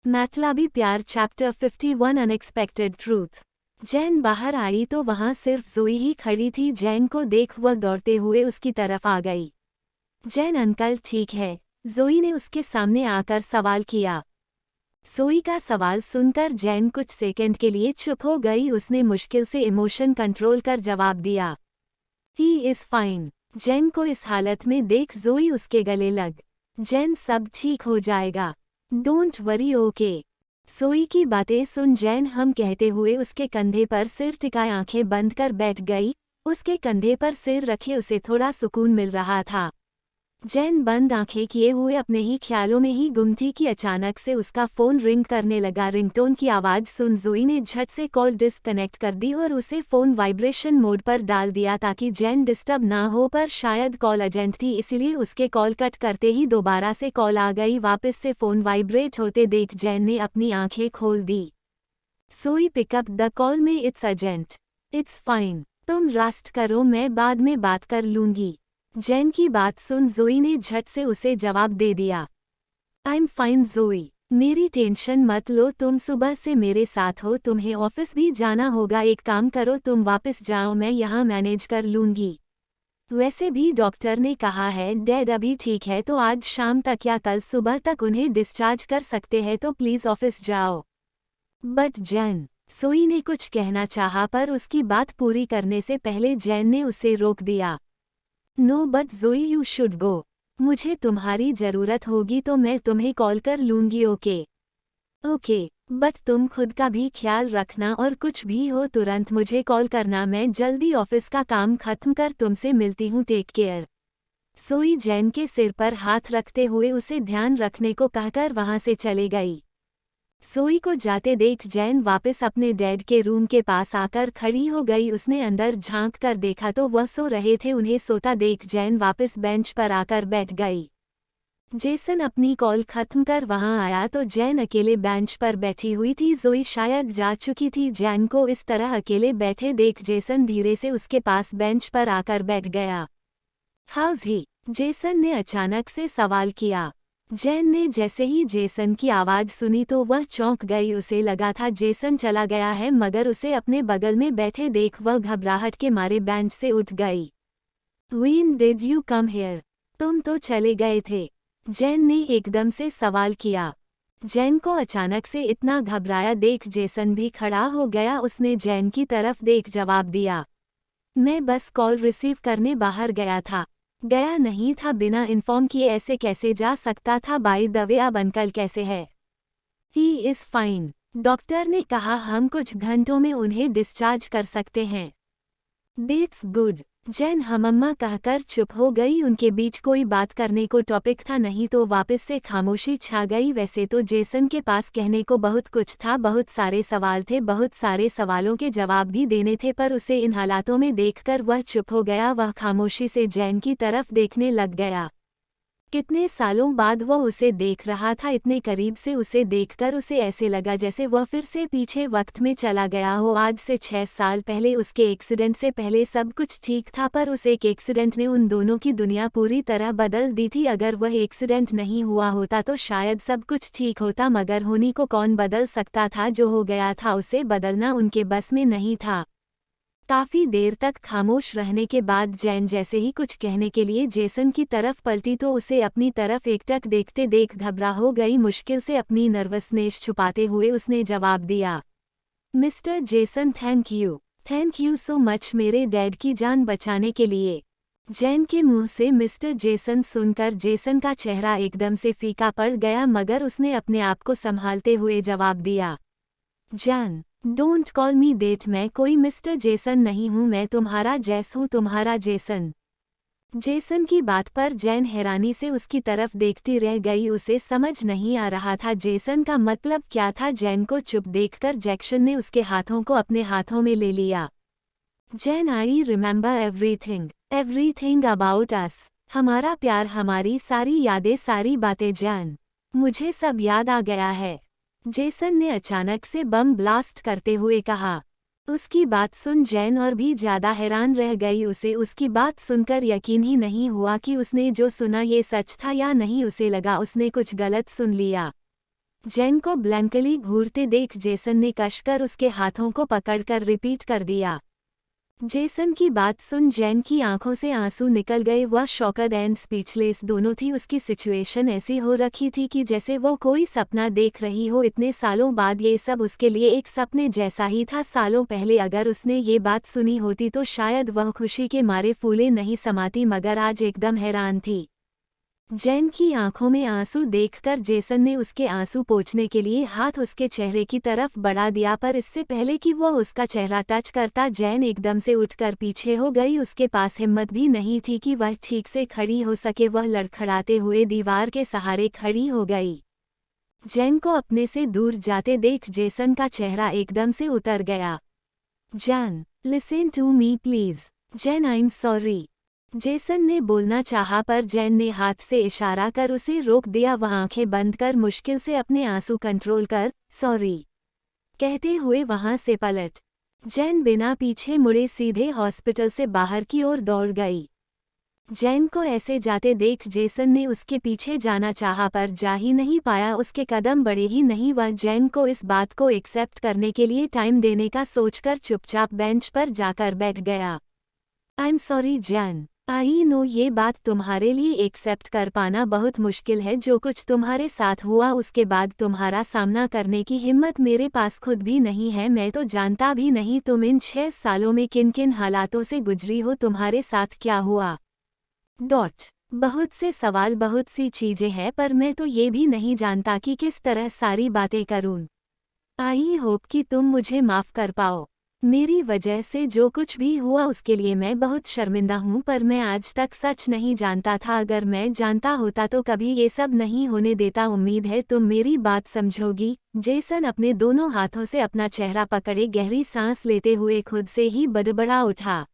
मैथलाबी प्यार chapter 51 unexpected truth. Jain बाहर आई तो वहां सिर्फ जोई ही खड़ी थी। जैन को देख वह दौड़ते हुए उसकी तरफ आ गई। जैन अंकल ठीक है? जोई ने उसके सामने आकर सवाल किया। जोई का सवाल सुनकर जैन कुछ सेकंड के लिए चुप हो गई। उसने मुश्किल से इमोशन कंट्रोल कर जवाब दिया, ही इज फाइन। जैन को इस हालत में देख जोई उसके गले लग। जैन सब ठीक हो जाएगा, डोंट वरी ओके। जोई की बातें सुन जैन हम कहते हुए उसके कंधे पर सिर टिकाए आंखें बंद कर बैठ गई। उसके कंधे पर सिर रखे उसे थोड़ा सुकून मिल रहा था। जैन बंद आंखें किए हुए अपने ही ख्यालों में ही गुम थी कि अचानक से उसका फोन रिंग करने लगा। रिंगटोन की आवाज सुन जोई ने झट से कॉल डिस्कनेक्ट कर दी और उसे फोन वाइब्रेशन मोड पर डाल दिया ताकि जैन डिस्टर्ब ना हो, पर शायद कॉल अर्जेंट थी इसलिए उसके कॉल कट करते ही दोबारा से कॉल आ गई। वापस से फोन वाइब्रेट होते देख जैन ने अपनी आंखें खोल दी। जोई पिकअप द कॉल में, इट्स अर्जेंट। इट्स फाइन, तुम रेस्ट करो, मैं बाद में बात कर लूंगी। जैन की बात सुन जोई ने झट से उसे जवाब दे दिया, आई एम फाइन जोई, मेरी टेंशन मत लो, तुम सुबह से मेरे साथ हो, तुम्हें ऑफिस भी जाना होगा। एक काम करो, तुम वापस जाओ, मैं यहाँ मैनेज कर लूंगी। वैसे भी डॉक्टर ने कहा है डैड अभी ठीक है तो आज शाम तक या कल सुबह तक उन्हें डिस्चार्ज कर सकते हैं, तो प्लीज ऑफिस जाओ। बट जैन, जोई ने कुछ कहना चाहा पर उसकी बात पूरी करने से पहले जैन ने उसे रोक दिया। नो बट जोई यू शुड गो, मुझे तुम्हारी ज़रूरत होगी तो मैं तुम्हें कॉल कर लूंगी। ओके ओके, बट तुम खुद का भी ख्याल रखना और कुछ भी हो तुरंत मुझे कॉल करना, मैं जल्दी ऑफिस का काम खत्म कर तुमसे मिलती हूँ, टेक केयर। जोई जैन के सिर पर हाथ रखते हुए उसे ध्यान रखने को कहकर वहां से चले गई। जोई को जाते देख जैन वापस अपने डैड के रूम के पास आकर खड़ी हो गई। उसने अंदर झांक कर देखा तो वह सो रहे थे। उन्हें सोता देख जैन वापस बेंच पर आकर बैठ गई। जेसन अपनी कॉल खत्म कर वहां आया तो जैन अकेले बेंच पर बैठी हुई थी। जोई शायद जा चुकी थी। जैन को इस तरह अकेले बैठे देख जेसन धीरे से उसके पास बेंच पर आकर बैठ गया। हाउज ही? जेसन ने अचानक से सवाल किया। जैन ने जैसे ही जेसन की आवाज सुनी तो वह चौंक गई। उसे लगा था जेसन चला गया है, मगर उसे अपने बगल में बैठे देख वह घबराहट के मारे बेंच से उठ गई। When did you come here? तुम तो चले गए थे, जैन ने एकदम से सवाल किया। जैन को अचानक से इतना घबराया देख जेसन भी खड़ा हो गया। उसने जैन की तरफ देख जवाब दिया, मैं बस कॉल रिसीव करने बाहर गया था। गया नहीं था, बिना इन्फॉर्म किए ऐसे कैसे जा सकता था? बाय द वे अब अंकल कैसे है? ही इज़ फाइन, डॉक्टर ने कहा हम कुछ घंटों में उन्हें डिस्चार्ज कर सकते हैं। दैट्स गुड, जैन हमम्मा कहकर चुप हो गई। उनके बीच कोई बात करने को टॉपिक था नहीं तो वापस से खामोशी छा गई। वैसे तो जेसन के पास कहने को बहुत कुछ था, बहुत सारे सवाल थे, बहुत सारे सवालों के जवाब भी देने थे, पर उसे इन हालातों में देखकर वह चुप हो गया। वह खामोशी से जैन की तरफ देखने लग गया। कितने सालों बाद वह उसे देख रहा था, इतने करीब से उसे देखकर उसे ऐसे लगा जैसे वह फिर से पीछे वक्त में चला गया हो। आज से 6 साल पहले उसके एक्सीडेंट से पहले सब कुछ ठीक था, पर उस एक एक्सीडेंट ने उन दोनों की दुनिया पूरी तरह बदल दी थी। अगर वह एक्सीडेंट नहीं हुआ होता तो शायद सब कुछ ठीक होता, मगर होनी को कौन बदल सकता था? जो हो गया था उसे बदलना उनके बस में नहीं था। काफी देर तक खामोश रहने के बाद जैन जैसे ही कुछ कहने के लिए जेसन की तरफ पलटी तो उसे अपनी तरफ एकटक देखते देख घबरा हो गई। मुश्किल से अपनी नर्वसनेस छुपाते हुए उसने जवाब दिया, mister Jason thank you so much मेरे डैड की जान बचाने के लिए। जैन के मुंह से मिस्टर जेसन सुनकर जेसन का चेहरा एकदम से फीका पड़ गया, मगर उसने अपने आप को संभालते हुए जवाब दिया, Jain don't call me that, मैं कोई मिस्टर जेसन नहीं हूँ, मैं तुम्हारा जैस हूँ, तुम्हारा जेसन। जेसन की बात पर जैन हैरानी से उसकी तरफ देखती रह गई। उसे समझ नहीं आ रहा था जेसन का मतलब क्या था। जैन को चुप देखकर जैक्सन ने उसके हाथों को अपने हाथों में ले लिया। Jain, I remember everything about us, हमारा प्यार, हमारी सारी यादें, सारी बातें जैन, मुझे सब याद आ गया है, जेसन ने अचानक से बम ब्लास्ट करते हुए कहा। उसकी बात सुन जैन और भी ज्यादा हैरान रह गई। उसे उसकी बात सुनकर यकीन ही नहीं हुआ कि उसने जो सुना ये सच था या नहीं। उसे लगा उसने कुछ गलत सुन लिया। जेन को ब्लैंकली घूरते देख जेसन ने कसकर उसके हाथों को पकड़कर रिपीट कर दिया। जेसन की बात सुन जेन की आंखों से आंसू निकल गए। वह शॉकड एंड स्पीचलेस दोनों थी। उसकी सिचुएशन ऐसी हो रखी थी कि जैसे वो कोई सपना देख रही हो। इतने सालों बाद ये सब उसके लिए एक सपने जैसा ही था। सालों पहले अगर उसने ये बात सुनी होती तो शायद वह खुशी के मारे फूले नहीं समाती, मगर आज एकदम हैरान थी। जेन की आंखों में आंसू देखकर जेसन ने उसके आंसू पोंछने के लिए हाथ उसके चेहरे की तरफ बढ़ा दिया, पर इससे पहले कि वह उसका चेहरा टच करता जेन एकदम से उठकर पीछे हो गई। उसके पास हिम्मत भी नहीं थी कि वह ठीक से खड़ी हो सके। वह लड़खड़ाते हुए दीवार के सहारे खड़ी हो गई। जेन को अपने से दूर जाते देख जेसन का चेहरा एकदम से उतर गया। Jane, listen to me please. Jane, I am sorry. Jason ने बोलना चाहा पर जेन ने हाथ से इशारा कर उसे रोक दिया। वह आंखें बंद कर मुश्किल से अपने आंसू कंट्रोल कर सॉरी कहते हुए वहां से पलट। जेन बिना पीछे मुड़े सीधे हॉस्पिटल से बाहर की ओर दौड़ गई। जेन को ऐसे जाते देख जेसन ने उसके पीछे जाना चाहा पर जा ही नहीं पाया। उसके कदम बढ़े ही नहीं। वह जेन को इस बात को एक्सेप्ट करने के लिए टाइम देने का सोचकर चुपचाप बेंच पर जाकर बैठ गया। I am sorry Jane, I know ये बात तुम्हारे लिए एक्सेप्ट कर पाना बहुत मुश्किल है। जो कुछ तुम्हारे साथ हुआ उसके बाद तुम्हारा सामना करने की हिम्मत मेरे पास खुद भी नहीं है। मैं तो जानता भी नहीं तुम इन 6 सालों में किन किन हालातों से गुजरी हो, तुम्हारे साथ क्या हुआ। बहुत से सवाल, बहुत सी चीजें हैं, पर मैं तो ये भी नहीं जानता कि किस तरह सारी बातें करूं। आई होप कि तुम मुझे माफ कर पाओ। मेरी वजह से जो कुछ भी हुआ उसके लिए मैं बहुत शर्मिंदा हूँ, पर मैं आज तक सच नहीं जानता था। अगर मैं जानता होता तो कभी ये सब नहीं होने देता। उम्मीद है तुम मेरी बात समझोगी। जेसन अपने दोनों हाथों से अपना चेहरा पकड़े गहरी सांस लेते हुए खुद से ही बड़बड़ा उठा।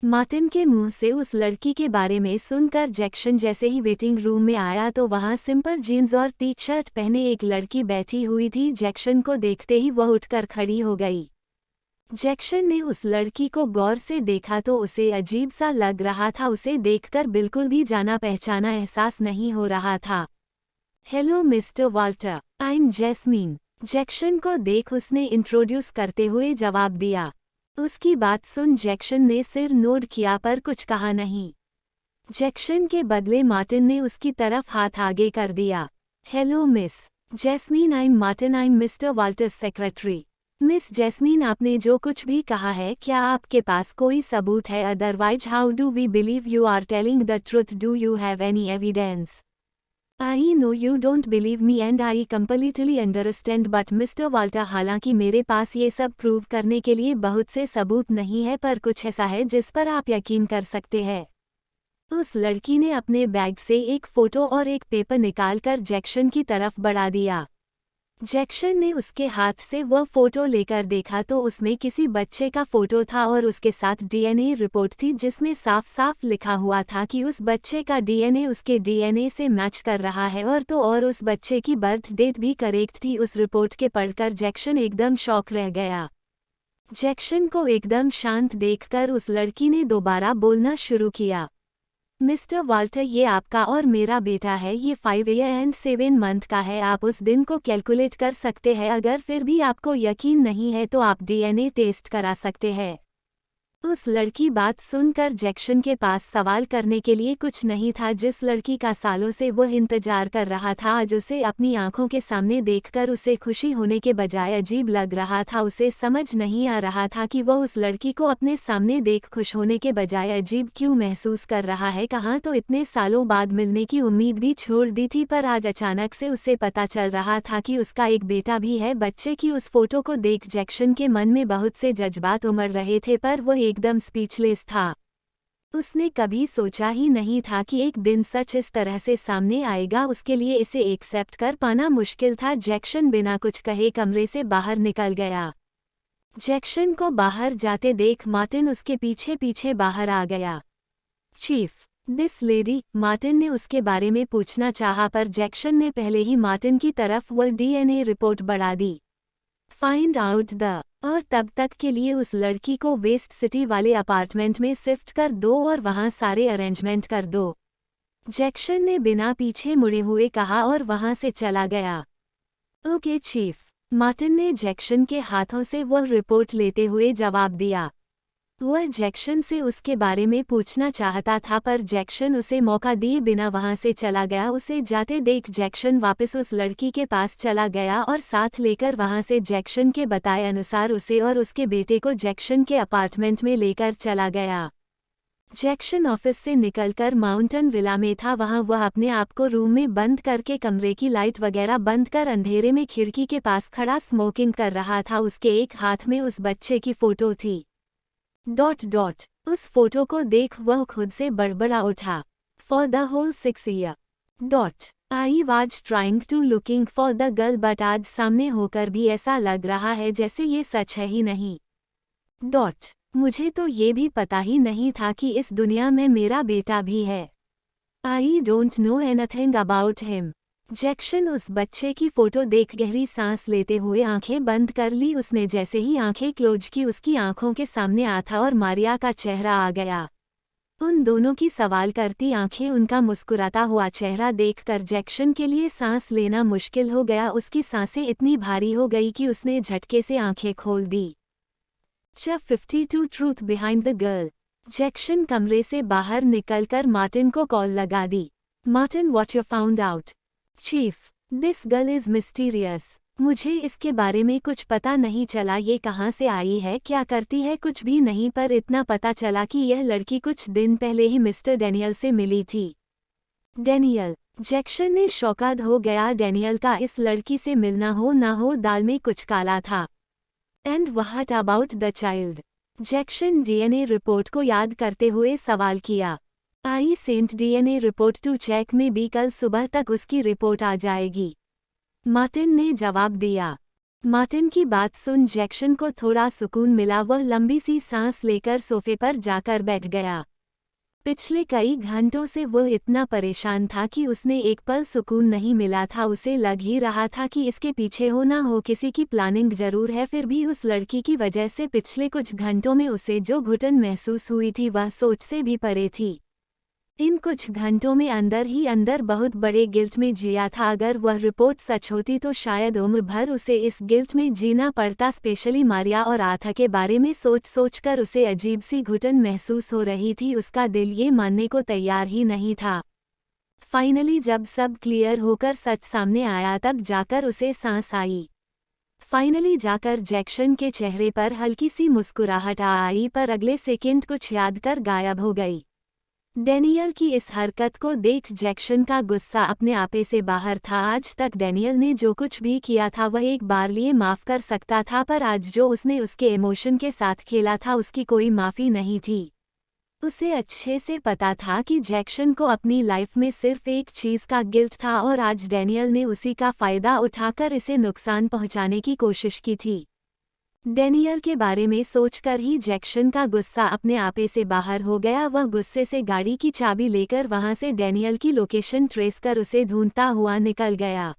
मार्टिन के मुंह से उस लड़की के बारे में सुनकर जैक्सन जैसे ही वेटिंग रूम में आया तो वहां सिंपल जीन्स और टी शर्ट पहने एक लड़की बैठी हुई थी। जैक्सन को देखते ही वह उठकर खड़ी हो गई। जैक्सन ने उस लड़की को गौर से देखा तो उसे अजीब सा लग रहा था। उसे देखकर बिल्कुल भी जाना पहचाना एहसास नहीं हो रहा था। Hello mister Walter, I am jasmine. Jackson को देख उसने इंट्रोड्यूस करते हुए जवाब दिया। उसकी बात सुन जैक्सन ने सिर नोड किया पर कुछ कहा नहीं। जैक्सन के बदले मार्टिन ने उसकी तरफ हाथ आगे कर दिया। Hello miss jasmine, I am Martin, I am mister Walter's secretary. Miss jasmine, आपने जो कुछ भी कहा है क्या आपके पास कोई सबूत है? Otherwise how do we believe you are telling the truth? Do you have any evidence? I know you don't believe me and I completely understand, but mister Walter, हालांकि मेरे पास ये सब प्रूव करने के लिए बहुत से सबूत नहीं है, पर कुछ ऐसा है जिस पर आप यकीन कर सकते हैं। उस लड़की ने अपने बैग से एक फोटो और एक पेपर निकालकर जैक्सन की तरफ बढ़ा दिया। जैक्सन ने उसके हाथ से वह फोटो लेकर देखा तो उसमें किसी बच्चे का फोटो था और उसके साथ डीएनए रिपोर्ट थी जिसमें साफ साफ लिखा हुआ था कि उस बच्चे का डीएनए उसके डीएनए से मैच कर रहा है और उस बच्चे की बर्थ डेट भी करेक्ट थी। उस रिपोर्ट के पढ़कर जैक्सन एकदम शॉक रह गया। जैक्सन को एकदम शांत देखकर उस लड़की ने दोबारा बोलना शुरू किया। मिस्टर वॉल्टर, ये आपका और मेरा बेटा है। ये 5 ईयर एंड 7 मंथ का है। आप उस दिन को कैलकुलेट कर सकते हैं। अगर फिर भी आपको यकीन नहीं है तो आप डीएनए टेस्ट करा सकते हैं। उस लड़की बात सुनकर जैक्सन के पास सवाल करने के लिए कुछ नहीं था। जिस लड़की का सालों से वह इंतजार कर रहा था, आज उसे अपनी आंखों के सामने देखकर उसे खुशी होने के बजाय अजीब लग रहा था। उसे समझ नहीं आ रहा था कि वह उस लड़की को अपने सामने देख खुश होने के बजाय अजीब क्यों महसूस कर रहा है। कहाँ तो इतने सालों बाद मिलने की उम्मीद भी छोड़ दी थी, पर आज अचानक से उसे पता चल रहा था कि उसका एक बेटा भी है। बच्चे की उस फोटो को देख जैक्सन के मन में बहुत से जज्बात उमड़ रहे थे, पर वह एकदम स्पीचलेस था। उसने कभी सोचा ही नहीं था कि एक दिन सच इस तरह से सामने आएगा। उसके लिए इसे एक्सेप्ट कर पाना मुश्किल था। जैक्सन बिना कुछ कहे कमरे से बाहर निकल गया। जैक्सन को बाहर जाते देख मार्टिन उसके पीछे पीछे बाहर आ गया। चीफ, दिस लेडी, मार्टिन ने उसके बारे में पूछना चाहा पर जैक्सन ने पहले ही मार्टिन की तरफ वह डीएनए रिपोर्ट बढ़ा दी। फाइंड आउट द, और तब तक के लिए उस लड़की को वेस्ट सिटी वाले अपार्टमेंट में शिफ्ट कर दो और वहां सारे अरेंजमेंट कर दो। जैक्सन ने बिना पीछे मुड़े हुए कहा और वहां से चला गया। ओके चीफ, मार्टिन ने जैक्सन के हाथों से वह रिपोर्ट लेते हुए जवाब दिया। वह जैक्सन से उसके बारे में पूछना चाहता था पर जैक्सन उसे मौका दिए बिना वहां से चला गया। उसे जाते देख जैक्सन वापस उस लड़की के पास चला गया और साथ लेकर वहां से जैक्सन के बताए अनुसार उसे और उसके बेटे को जैक्सन के अपार्टमेंट में लेकर चला गया। जैक्सन ऑफिस से निकलकर माउंटेन विला में था। वहां वह अपने आप को रूम में बंद करके कमरे की लाइट वगैरह बंद कर अंधेरे में खिड़की के पास खड़ा स्मोकिंग कर रहा था। उसके एक हाथ में उस बच्चे की फोटो थी। उस फोटो को देख वह खुद से बड़बड़ा उठा। For the whole 6 year I was trying to looking for the girl but आज सामने होकर भी ऐसा लग रहा है जैसे ये सच है ही नहीं। मुझे तो ये भी पता ही नहीं था कि इस दुनिया में मेरा बेटा भी है। I don't know anything about him. Jackson उस बच्चे की फोटो देख गहरी सांस लेते हुए आंखें बंद कर ली। उसने जैसे ही आंखें क्लोज की उसकी आंखों के सामने आथा और मारिया का चेहरा आ गया। उन दोनों की सवाल करती आंखें, उनका मुस्कुराता हुआ चेहरा देखकर जैक्सन के लिए सांस लेना मुश्किल हो गया। उसकी सांसें इतनी भारी हो गई कि उसने झटके से आंखें खोल दी। Chapter 52 truth behind the girl. Jackson कमरे से बाहर निकलकर मार्टिन को कॉल लगा दी। Martin, what you found out? Chief, this girl is mysterious. मुझे इसके बारे में कुछ पता नहीं चला। ये कहाँ से आई है, क्या करती है, कुछ भी नहीं, पर इतना पता चला कि यह लड़की कुछ दिन पहले ही मिस्टर डैनियल से मिली थी। डैनियल? जैक्सन ने शौकाद हो गया। डैनियल का इस लड़की से मिलना हो ना हो, दाल में कुछ काला था। And what about the child? Jackson DNA report को याद करते हुए सवाल किया। I sent DNA report to check में भी कल सुबह तक उसकी रिपोर्ट आ जाएगी, मार्टिन ने जवाब दिया। मार्टिन की बात सुन जैक्सन को थोड़ा सुकून मिला। वह लंबी सी सांस लेकर सोफे पर जाकर बैठ गया। पिछले कई घंटों से वह इतना परेशान था कि उसने एक पल सुकून नहीं मिला था। उसे लग ही रहा था कि इसके पीछे हो ना हो किसी की प्लानिंग जरूर है। फिर भी उस लड़की की वजह से पिछले कुछ घंटों में उसे जो घुटन महसूस हुई थी वह सोच से भी परे थी। इन कुछ घंटों में अंदर ही अंदर बहुत बड़े गिल्ट में जिया था। अगर वह रिपोर्ट सच होती तो शायद उम्र भर उसे इस गिल्ट में जीना पड़ता। स्पेशली मारिया और आथा के बारे में सोच सोचकर उसे अजीब सी घुटन महसूस हो रही थी। उसका दिल ये मानने को तैयार ही नहीं था। फाइनली जब सब क्लियर होकर सच सामने आया तब जाकर उसे सांस आई। फाइनली जाकर जैक्सन के चेहरे पर हल्की सी मुस्कुराहट आई, पर अगले सेकंड कुछ याद कर गायब हो गई। डैनियल की इस हरकत को देख जैक्सन का गुस्सा अपने आपे से बाहर था। आज तक डैनियल ने जो कुछ भी किया था वह एक बार लिए माफ कर सकता था, पर आज जो उसने उसके इमोशन के साथ खेला था उसकी कोई माफ़ी नहीं थी। उसे अच्छे से पता था कि जैक्सन को अपनी लाइफ में सिर्फ एक चीज़ का गिल्ट था और आज डैनियल ने उसी का फ़ायदा उठाकर इसे नुकसान पहुंचाने की कोशिश की थी। डैनियल के बारे में सोचकर ही जैक्सन का गुस्सा अपने आपे से बाहर हो गया। वह गुस्से से गाड़ी की चाबी लेकर वहां से डैनियल की लोकेशन ट्रेस कर उसे ढूंढता हुआ निकल गया।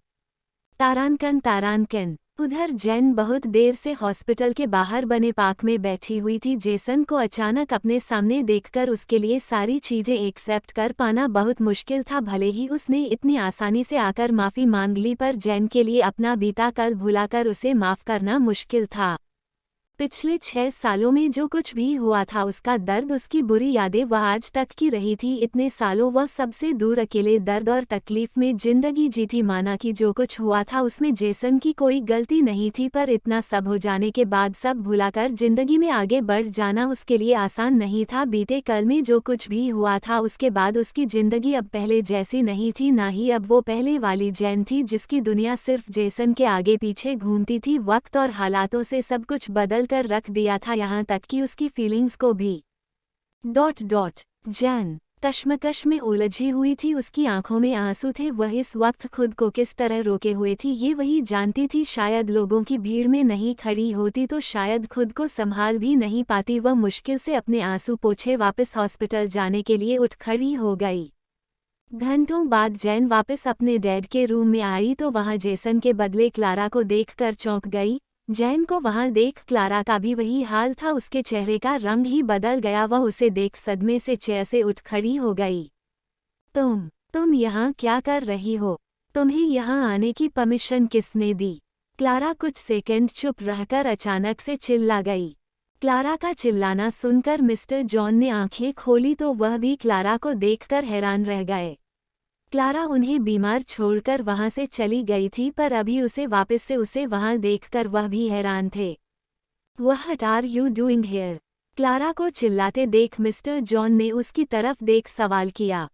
तारानकन। उधर जेन बहुत देर से हॉस्पिटल के बाहर बने पार्क में बैठी हुई थी। जेसन को अचानक अपने सामने देखकर उसके लिए सारी चीजें एक्सेप्ट कर पाना बहुत मुश्किल था। भले ही उसने इतनी आसानी से आकर माफ़ी मांग ली, पर जेन के लिए अपना बीता कल भुलाकर उसे माफ़ करना मुश्किल था। पिछले 6 सालों में जो कुछ भी हुआ था, उसका दर्द, उसकी बुरी यादें वह आज तक की रही थी। इतने सालों वह सबसे दूर अकेले दर्द और तकलीफ में जिंदगी जी थी। माना कि जो कुछ हुआ था उसमें जेसन की कोई गलती नहीं थी, पर इतना सब हो जाने के बाद सब भुलाकर जिंदगी में आगे बढ़ जाना उसके लिए आसान नहीं था। बीते कल में जो कुछ भी हुआ था उसके बाद उसकी जिंदगी अब पहले जैसी नहीं थी, ना ही अब वो पहले वाली जेन थी जिसकी दुनिया सिर्फ जेसन के आगे पीछे घूमती थी। वक्त और हालातों से सब कुछ बदल कर रख दिया था, यहाँ तक कि उसकी फीलिंग्स को भी। जेन कश्मकश में उलझी हुई थी। उसकी आंखों में आंसू थे। वह इस वक्त खुद को किस तरह रोके हुए थी ये वही जानती थी। शायद लोगों की भीड़ में नहीं खड़ी होती तो शायद खुद को संभाल भी नहीं पाती। वह मुश्किल से अपने आंसू पोंछे वापस हॉस्पिटल जाने के लिए उठ खड़ी हो गई। घंटों बाद जेन वापस अपने डैड के रूम में आई तो वहां जेसन के बदले क्लारा को देखकर चौंक गई। जैन को वहां देख क्लारा का भी वही हाल था। उसके चेहरे का रंग ही बदल गया। वह उसे देख सदमे से चेयर से उठ खड़ी हो गई। तुम यहाँ क्या कर रही हो? तुम्हें यहाँ आने की परमिशन किसने दी? क्लारा कुछ सेकंड चुप रहकर अचानक से चिल्ला गई। क्लारा का चिल्लाना सुनकर मिस्टर जॉन ने आंखें खोली तो वह भी क्लारा को देखकर हैरान रह गए। क्लारा उन्हें बीमार छोड़कर वहां से चली गई थी, पर अभी उसे वहां देखकर वह भी हैरान थे। What are you doing here? Clara को चिल्लाते देख मिस्टर जॉन ने उसकी तरफ देख सवाल किया।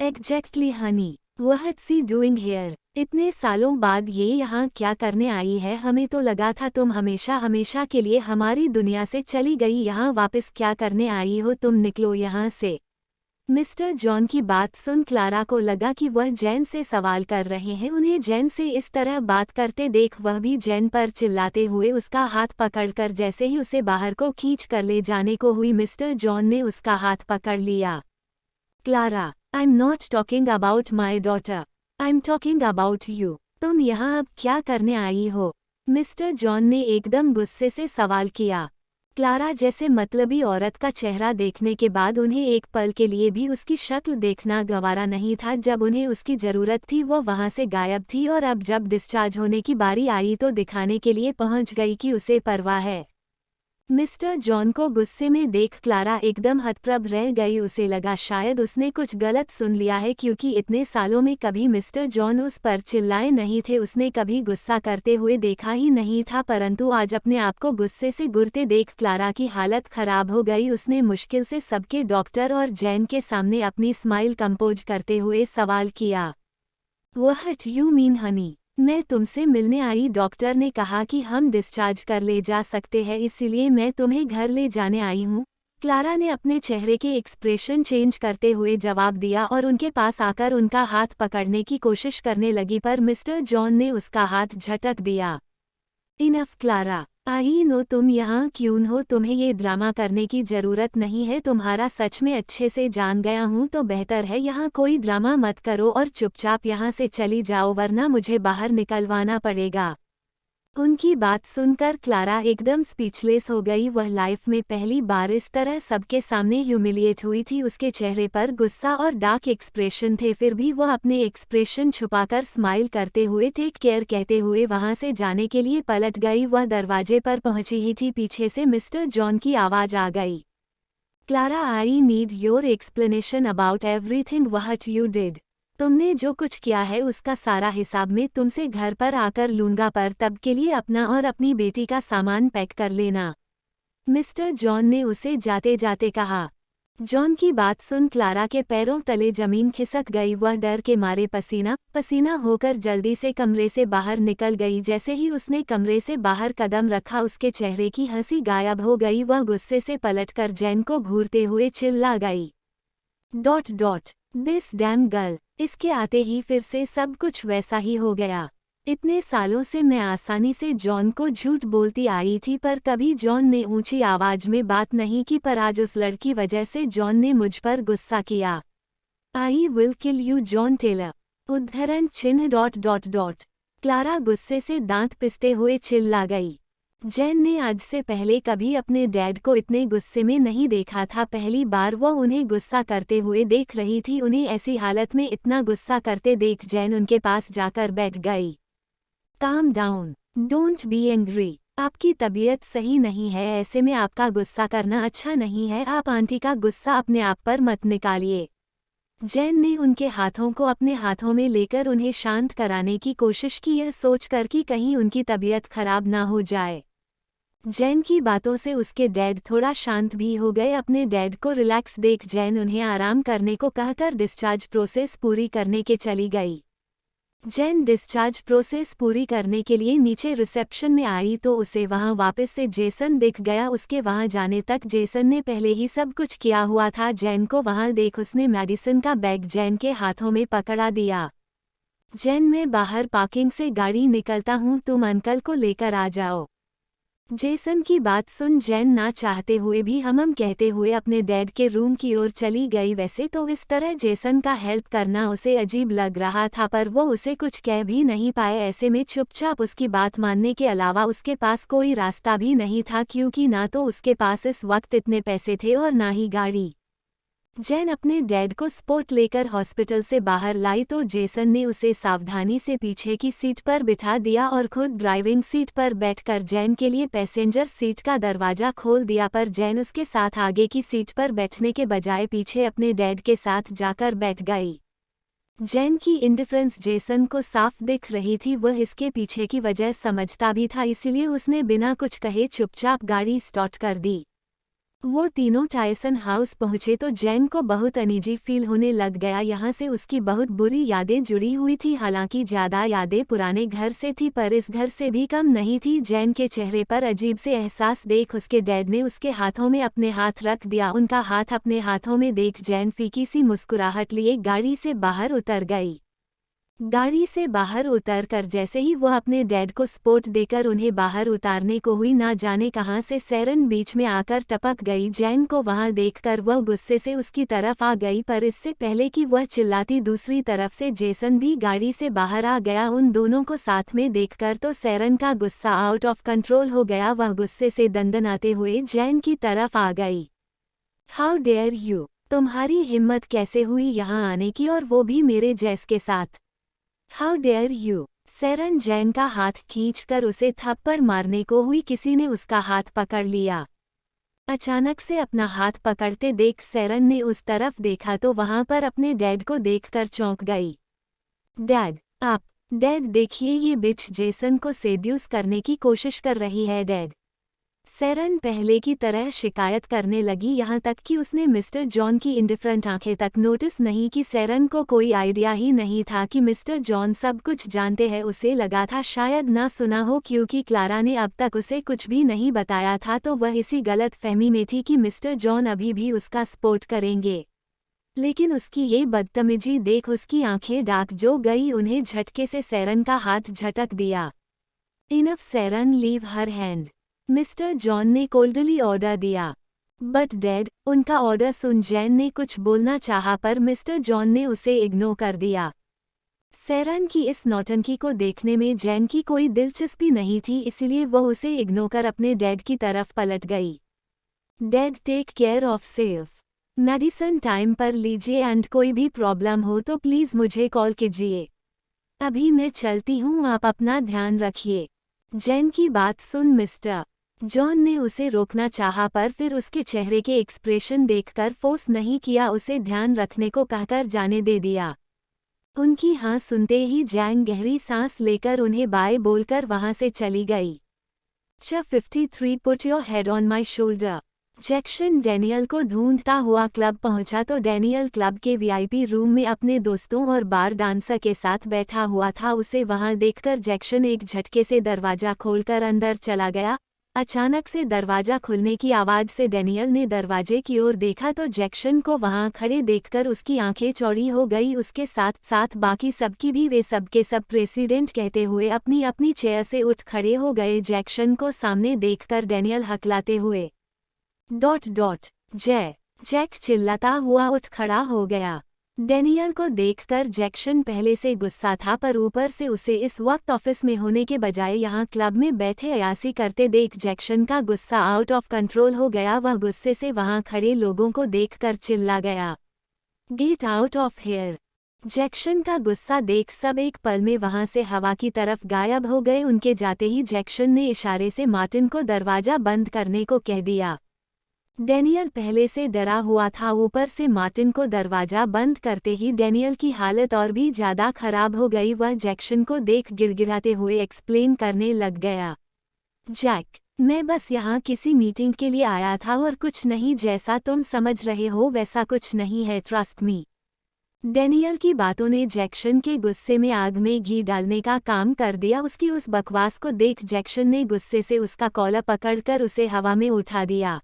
Exactly Honey, what's she doing here? इतने सालों बाद ये यहाँ क्या करने आई है? हमें तो लगा था तुम हमेशा हमेशा के लिए हमारी दुनिया से चली गई, यहाँ वापस क्या करने आई हो? तुम निकलो यहाँ से। मिस्टर जॉन की बात सुन क्लारा को लगा कि वह जैन से सवाल कर रहे हैं। उन्हें जैन से इस तरह बात करते देख वह भी जैन पर चिल्लाते हुए उसका हाथ पकड़कर जैसे ही उसे बाहर को खींच कर ले जाने को हुई, मिस्टर जॉन ने उसका हाथ पकड़ लिया। Clara, I am not talking about my daughter, I am talking about you. तुम यहाँ अब क्या करने आई हो? मिस्टर जॉन ने एकदम गुस्से से सवाल किया। क्लारा जैसे मतलबी औरत का चेहरा देखने के बाद उन्हें एक पल के लिए भी उसकी शक्ल देखना गवारा नहीं था। जब उन्हें उसकी ज़रूरत थी वो वहां से गायब थी, और अब जब डिस्चार्ज होने की बारी आई तो दिखाने के लिए पहुंच गई कि उसे परवाह है। मिस्टर जॉन को गुस्से में देख क्लारा एकदम हतप्रभ रह गई। उसे लगा शायद उसने कुछ गलत सुन लिया है, क्योंकि इतने सालों में कभी मिस्टर जॉन उस पर चिल्लाए नहीं थे, उसने कभी गुस्सा करते हुए देखा ही नहीं था। परंतु आज अपने आप को गुस्से से गुरते देख क्लारा की हालत खराब हो गई। उसने मुश्किल से सबके डॉक्टर और जैन के सामने अपनी स्माइल कंपोज करते हुए सवाल किया। What you mean Honey? मैं तुमसे मिलने आई। डॉक्टर ने कहा कि हम डिस्चार्ज कर ले जा सकते हैं, इसीलिए मैं तुम्हें घर ले जाने आई हूँ। क्लारा ने अपने चेहरे के एक्सप्रेशन चेंज करते हुए जवाब दिया और उनके पास आकर उनका हाथ पकड़ने की कोशिश करने लगी, पर मिस्टर जॉन ने उसका हाथ झटक दिया। इनफ क्लारा, आई नो तुम यहाँ क्यों हो, तुम्हें ये ड्रामा करने की ज़रूरत नहीं है। तुम्हारा सच में अच्छे से जान गया हूँ, तो बेहतर है यहाँ कोई ड्रामा मत करो और चुपचाप यहाँ से चली जाओ, वरना मुझे बाहर निकलवाना पड़ेगा। उनकी बात सुनकर क्लारा एकदम स्पीचलेस हो गई। वह लाइफ में पहली बार इस तरह सबके सामने ह्यूमिलिएट हुई थी। उसके चेहरे पर गुस्सा और डार्क एक्सप्रेशन थे, फिर भी वह अपने एक्सप्रेशन छुपाकर स्माइल करते हुए टेक केयर कहते हुए वहां से जाने के लिए पलट गई। वह दरवाजे पर पहुंची ही थी, पीछे से मिस्टर जॉन की आवाज आ गई। Clara, I need your explanation about everything what you did. तुमने जो कुछ किया है उसका सारा हिसाब मैं तुमसे घर पर आकर लूंगा, पर तब के लिए अपना और अपनी बेटी का सामान पैक कर लेना। मिस्टर जॉन ने उसे जाते जाते कहा। जॉन की बात सुन क्लारा के पैरों तले जमीन खिसक गई। वह डर के मारे पसीना पसीना होकर जल्दी से कमरे से बाहर निकल गई। जैसे ही उसने कमरे से बाहर कदम रखा उसके चेहरे की हंसी गायब हो गई। वह गुस्से से पलटकर जैन को घूरते हुए चिल्ला गई। This dam girl. इसके आते ही फिर से सब कुछ वैसा ही हो गया। इतने सालों से मैं आसानी से जॉन को झूठ बोलती आई थी, पर कभी जॉन ने ऊंची आवाज में बात नहीं की, पर आज उस लड़की वजह से जॉन ने मुझ पर गुस्सा किया। I will kill you John Taylor. उद्धरण चिन्ह। क्लारा गुस्से से दांत पिसते हुए चिल्ला गई। जैन ने आज से पहले कभी अपने डैड को इतने गुस्से में नहीं देखा था। पहली बार वह उन्हें गुस्सा करते हुए देख रही थी। उन्हें ऐसी हालत में इतना गुस्सा करते देख जैन उनके पास जाकर बैठ गई। Calm down, don't be angry. आपकी तबीयत सही नहीं है, ऐसे में आपका गुस्सा करना अच्छा नहीं है। आप आंटी का गुस्सा अपने आप पर मत निकालिए। जैन ने उनके हाथों को अपने हाथों में लेकर उन्हें शांत कराने की कोशिश की, यह सोचकर कि कहीं उनकी तबीयत खराब ना हो जाए। जैन की बातों से उसके डैड थोड़ा शांत भी हो गए। अपने डैड को रिलैक्स देख जैन उन्हें आराम करने को कहकर डिस्चार्ज प्रोसेस पूरी करने के चली गई। जैन डिस्चार्ज प्रोसेस पूरी करने के लिए नीचे रिसेप्शन में आई तो उसे वहां वापस से जेसन दिख गया। उसके वहां जाने तक जेसन ने पहले ही सब कुछ किया हुआ था। जैन को वहां देख उसने मेडिसिन का बैग जैन के हाथों में पकड़ा दिया। जैन, मैं बाहर पार्किंग से गाड़ी निकलता हूं, तुम अंकल को लेकर आ जाओ। जेसन की बात सुन जैन ना चाहते हुए भी हम कहते हुए अपने डैड के रूम की ओर चली गई। वैसे तो इस तरह जेसन का हेल्प करना उसे अजीब लग रहा था, पर वो उसे कुछ कह भी नहीं पाए। ऐसे में चुपचाप उसकी बात मानने के अलावा उसके पास कोई रास्ता भी नहीं था, क्योंकि ना तो उसके पास इस वक्त इतने पैसे थे और ना ही गाड़ी। जेन अपने डैड को स्पोर्ट लेकर हॉस्पिटल से बाहर लाई तो जेसन ने उसे सावधानी से पीछे की सीट पर बिठा दिया और खुद ड्राइविंग सीट पर बैठकर जेन के लिए पैसेंजर सीट का दरवाजा खोल दिया, पर जेन उसके साथ आगे की सीट पर बैठने के बजाय पीछे अपने डैड के साथ जाकर बैठ गई। जेन की इंडिफरेंस जेसन को साफ दिख रही थी, वह इसके पीछे की वजह समझता भी था, इसलिए उसने बिना कुछ कहे चुपचाप गाड़ी स्टार्ट कर दी। वो तीनों टायसन हाउस पहुंचे तो जेन को बहुत अनईजी फील होने लग गया। यहाँ से उसकी बहुत बुरी यादें जुड़ी हुई थी। हालांकि ज़्यादा यादें पुराने घर से थी, पर इस घर से भी कम नहीं थी। जेन के चेहरे पर अजीब से एहसास देख उसके डैड ने उसके हाथों में अपने हाथ रख दिया। उनका हाथ अपने हाथों में देख जेन फीकी सी मुस्कुराहट लिए गाड़ी से बाहर उतर गई। गाड़ी से बाहर उतरकर जैसे ही वह अपने डैड को सपोर्ट देकर उन्हें बाहर उतारने को हुई, ना जाने कहां से सैरन बीच में आकर टपक गई। जेन को वहां देखकर वह गुस्से से उसकी तरफ आ गई, पर इससे पहले कि वह चिल्लाती दूसरी तरफ से जेसन भी गाड़ी से बाहर आ गया। उन दोनों को साथ में देखकर तो सैरन का गुस्सा आउट ऑफ कंट्रोल हो गया। वह गुस्से से दंदनाते हुए जेन की तरफ आ गई। हाउ डेयर यू, तुम्हारी हिम्मत कैसे हुई यहाँ आने की, और वो भी मेरे जैस के साथ। How dare you. सैरन जेन का हाथ खींचकर उसे थप्पड़ मारने को हुई, किसी ने उसका हाथ पकड़ लिया। अचानक से अपना हाथ पकड़ते देख सैरन ने उस तरफ देखा तो वहां पर अपने डैड को देखकर चौंक गई। डैड, आप। डैड देखिए, ये बिच जेसन को सेड्यूस करने की कोशिश कर रही है डैड। सैरन पहले की तरह शिकायत करने लगी, यहाँ तक कि उसने मिस्टर जॉन की इंडिफरेंट आंखें तक नोटिस नहीं की। सैरन को कोई आइडिया ही नहीं था कि मिस्टर जॉन सब कुछ जानते हैं। उसे लगा था शायद ना सुना हो, क्योंकि क्लारा ने अब तक उसे कुछ भी नहीं बताया था। तो वह इसी गलत फहमी में थी कि मिस्टर जॉन अभी भी उसका सपोर्ट करेंगे। लेकिन उसकी ये बदतमीजी देख उसकी आंखें डाक जो गई। उन्हें झटके से सैरन का हाथ झटक दिया। Enough Sharon, leave her hand, mister John ने कोल्डली ऑर्डर दिया। बट डैड, उनका ऑर्डर सुन जेन ने कुछ बोलना चाहा, पर मिस्टर जॉन ने उसे इग्नोर कर दिया। सैरन की इस नौटंकी को देखने में जेन की कोई दिलचस्पी नहीं थी, इसलिए वह उसे इग्नोर कर अपने डैड की तरफ पलट गई। Dad, take care of self, medicine time पर लीजिए, एंड कोई भी प्रॉब्लम हो तो प्लीज़ मुझे कॉल कीजिए। अभी मैं चलती हूँ, आप अपना ध्यान रखिए। जेन की बात सुन मिस्टर जॉन ने उसे रोकना चाहा, पर फिर उसके चेहरे के एक्सप्रेशन देखकर फोर्स नहीं किया, उसे ध्यान रखने को कहकर जाने दे दिया। उनकी हाँ सुनते ही जैंग गहरी सांस लेकर उन्हें बाय बोलकर वहां से चली गई। Chapter 53 put your head on my shoulder. Jackson Daniel को ढूंढता हुआ क्लब पहुंचा तो डैनियल क्लब के वीआईपी रूम में अपने दोस्तों और बार डांसर के साथ बैठा हुआ था। उसे वहां देखकर जैक्सन एक झटके से दरवाजा खोलकर अंदर चला गया। अचानक से दरवाजा खुलने की आवाज से डैनियल ने दरवाजे की ओर देखा तो जैक्सन को वहां खड़े देखकर उसकी आंखें चौड़ी हो गई। उसके साथ साथ बाकी सबकी भी। वे सब के सब प्रेसिडेंट कहते हुए अपनी अपनी चेयर से उठ खड़े हो गए। जैक्सन को सामने देखकर डैनियल हकलाते हुए जैक चिल्लाता हुआ उठ खड़ा हो गया। डैनियल को देखकर जैक्सन पहले से गुस्सा था, पर ऊपर से उसे इस वक्त ऑफिस में होने के बजाय यहाँ क्लब में बैठे अयासी करते देख जैक्सन का गुस्सा आउट ऑफ कंट्रोल हो गया। वह गुस्से से वहां खड़े लोगों को देखकर चिल्ला गया, get out of here. Jackson का गुस्सा देख सब एक पल में वहां से हवा की तरफ गायब हो गए। उनके जाते ही जैक्सन ने इशारे से मार्टिन को दरवाजा बंद करने को कह दिया। डैनियल पहले से डरा हुआ था, ऊपर से मार्टिन को दरवाजा बंद करते ही डैनियल की हालत और भी ज़्यादा खराब हो गई। वह जैक्सन को देख गिड़गिड़ाते हुए एक्सप्लेन करने लग गया, जैक, मैं बस यहाँ किसी मीटिंग के लिए आया था और कुछ नहीं, जैसा तुम समझ रहे हो वैसा कुछ नहीं है, ट्रस्ट मी। डैनियल की बातों ने जैक्सन के गुस्से में आग में घी डालने का काम कर दिया। उसकी उस बकवास को देख जैक्सन ने गुस्से से उसका कॉलर पकड़कर उसे हवा में उठा दिया।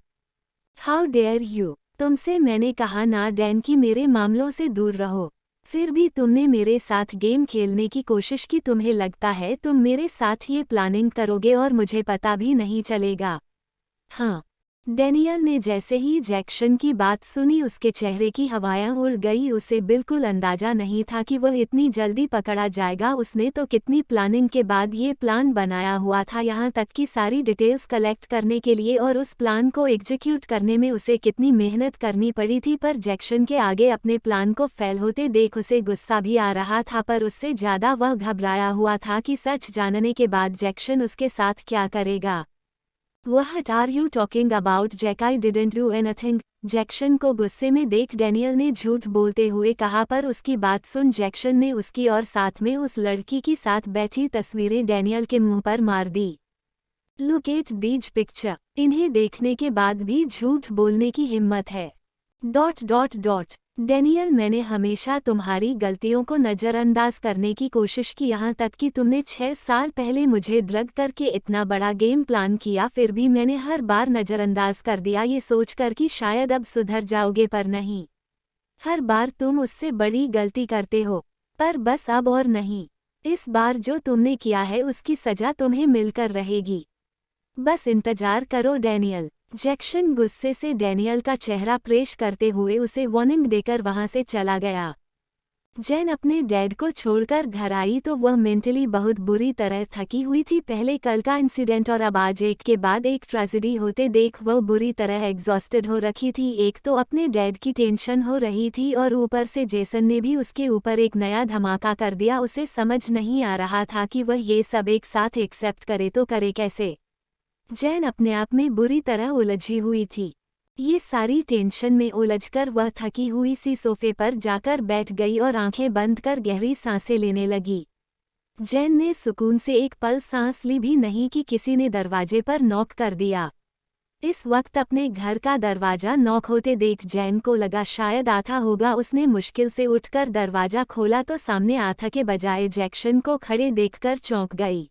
हाउ डेयर यू, तुमसे मैंने कहा ना डैन कि मेरे मामलों से दूर रहो, फिर भी तुमने मेरे साथ गेम खेलने की कोशिश की। तुम्हें लगता है तुम मेरे साथ ये प्लानिंग करोगे और मुझे पता भी नहीं चलेगा? हाँ, डैनियल ने जैसे ही जैक्सन की बात सुनी उसके चेहरे की हवाएं उड़ गई। उसे बिल्कुल अंदाजा नहीं था कि वह इतनी जल्दी पकड़ा जाएगा। उसने तो कितनी प्लानिंग के बाद ये प्लान बनाया हुआ था, यहाँ तक कि सारी डिटेल्स कलेक्ट करने के लिए, और उस प्लान को एग्जीक्यूट करने में उसे कितनी मेहनत करनी पड़ी थी। पर जैक्सन के आगे अपने प्लान को फेल होते देख उसे गुस्सा भी आ रहा था, पर उससे ज़्यादा वह घबराया हुआ था कि सच जानने के बाद जैक्सन उसके साथ क्या करेगा। What are you talking about, Jack? I didn't do anything. Jackson को गुस्से में देख डैनियल ने झूठ बोलते हुए कहा, पर उसकी बात सुन जैक्सन ने उसकी और साथ में उस लड़की की साथ बैठी तस्वीरें डैनियल के मुंह पर मार दी। Look at these picture. इन्हें देखने के बाद भी झूठ बोलने की हिम्मत है। ... डैनियल, मैंने हमेशा तुम्हारी गलतियों को नज़रअंदाज करने की कोशिश की, यहाँ तक कि तुमने 6 साल पहले मुझे ड्रग करके इतना बड़ा गेम प्लान किया, फिर भी मैंने हर बार नज़रअंदाज कर दिया, ये सोचकर कि शायद अब सुधर जाओगे, पर नहीं। हर बार तुम उससे बड़ी गलती करते हो, पर बस अब और नहीं। इस बार जो तुमने किया है उसकी सज़ा तुम्हें मिलकर रहेगी। बस इंतजार करो डैनियल। जैक्सन गुस्से से डैनियल का चेहरा पेश करते हुए उसे वार्निंग देकर वहां से चला गया। जैन अपने डैड को छोड़कर घर आई तो वह मेंटली बहुत बुरी तरह थकी हुई थी। पहले कल का इंसिडेंट और अब आज एक के बाद एक ट्रेजेडी होते देख वह बुरी तरह एग्जॉस्टेड हो रखी थी। एक तो अपने डैड की टेंशन हो रही थी और ऊपर से जेसन ने भी उसके ऊपर एक नया धमाका कर दिया। उसे समझ नहीं आ रहा था कि वह ये सब एक साथ एक्सेप्ट करे तो करे कैसे। जैन अपने आप में बुरी तरह उलझी हुई थी। ये सारी टेंशन में उलझकर वह थकी हुई सी सोफे पर जाकर बैठ गई और आंखें बंद कर गहरी सांसें लेने लगी। जैन ने सुकून से एक पल सांस ली भी नहीं कि किसी ने दरवाजे पर नॉक कर दिया। इस वक्त अपने घर का दरवाजा नॉक होते देख जैन को लगा शायद आता होगा। उसने मुश्किल से उठकर दरवाजा खोला तो सामने आथा के बजाय जैक्सन को खड़े देखकर चौंक गई।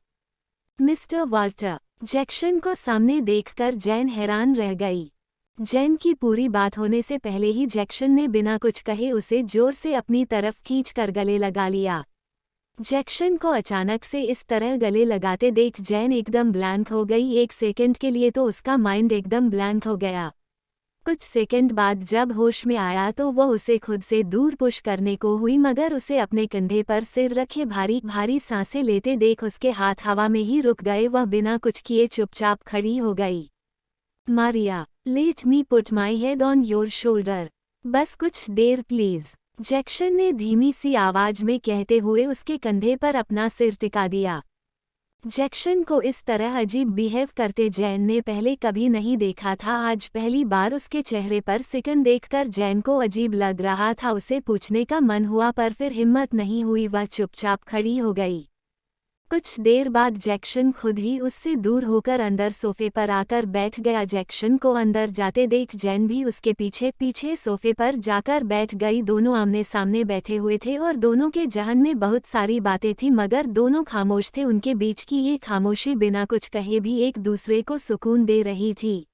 Mister Walter. जैक्सन को सामने देखकर जैन हैरान रह गई। जैन की पूरी बात होने से पहले ही जैक्सन ने बिना कुछ कहे उसे जोर से अपनी तरफ खींचकर गले लगा लिया। जैक्सन को अचानक से इस तरह गले लगाते देख जैन एकदम ब्लैंक हो गई। एक सेकंड के लिए तो उसका माइंड एकदम ब्लैंक हो गया। कुछ सेकंड बाद जब होश में आया तो वह उसे खुद से दूर पुश करने को हुई, मगर उसे अपने कंधे पर सिर रखे भारी भारी सांसें लेते देख उसके हाथ हवा में ही रुक गए। वह बिना कुछ किए चुपचाप खड़ी हो गई। Maria, let me put my head on your shoulder. बस कुछ देर प्लीज, जैक्सन ने धीमी सी आवाज में कहते हुए उसके कंधे पर अपना सिर टिका दिया। जैक्सन को इस तरह अजीब बिहेव करते जैन ने पहले कभी नहीं देखा था। आज पहली बार उसके चेहरे पर सिकन देखकर जैन को अजीब लग रहा था। उसे पूछने का मन हुआ पर फिर हिम्मत नहीं हुई, वह चुपचाप खड़ी हो गई। कुछ देर बाद जैक्सन खुद ही उससे दूर होकर अंदर सोफे पर आकर बैठ गया। जैक्सन को अंदर जाते देख जैन भी उसके पीछे पीछे सोफे पर जाकर बैठ गई। दोनों आमने सामने बैठे हुए थे और दोनों के जहन में बहुत सारी बातें थी, मगर दोनों खामोश थे। उनके बीच की ये खामोशी बिना कुछ कहे भी एक दूसरे को सुकून दे रही थी।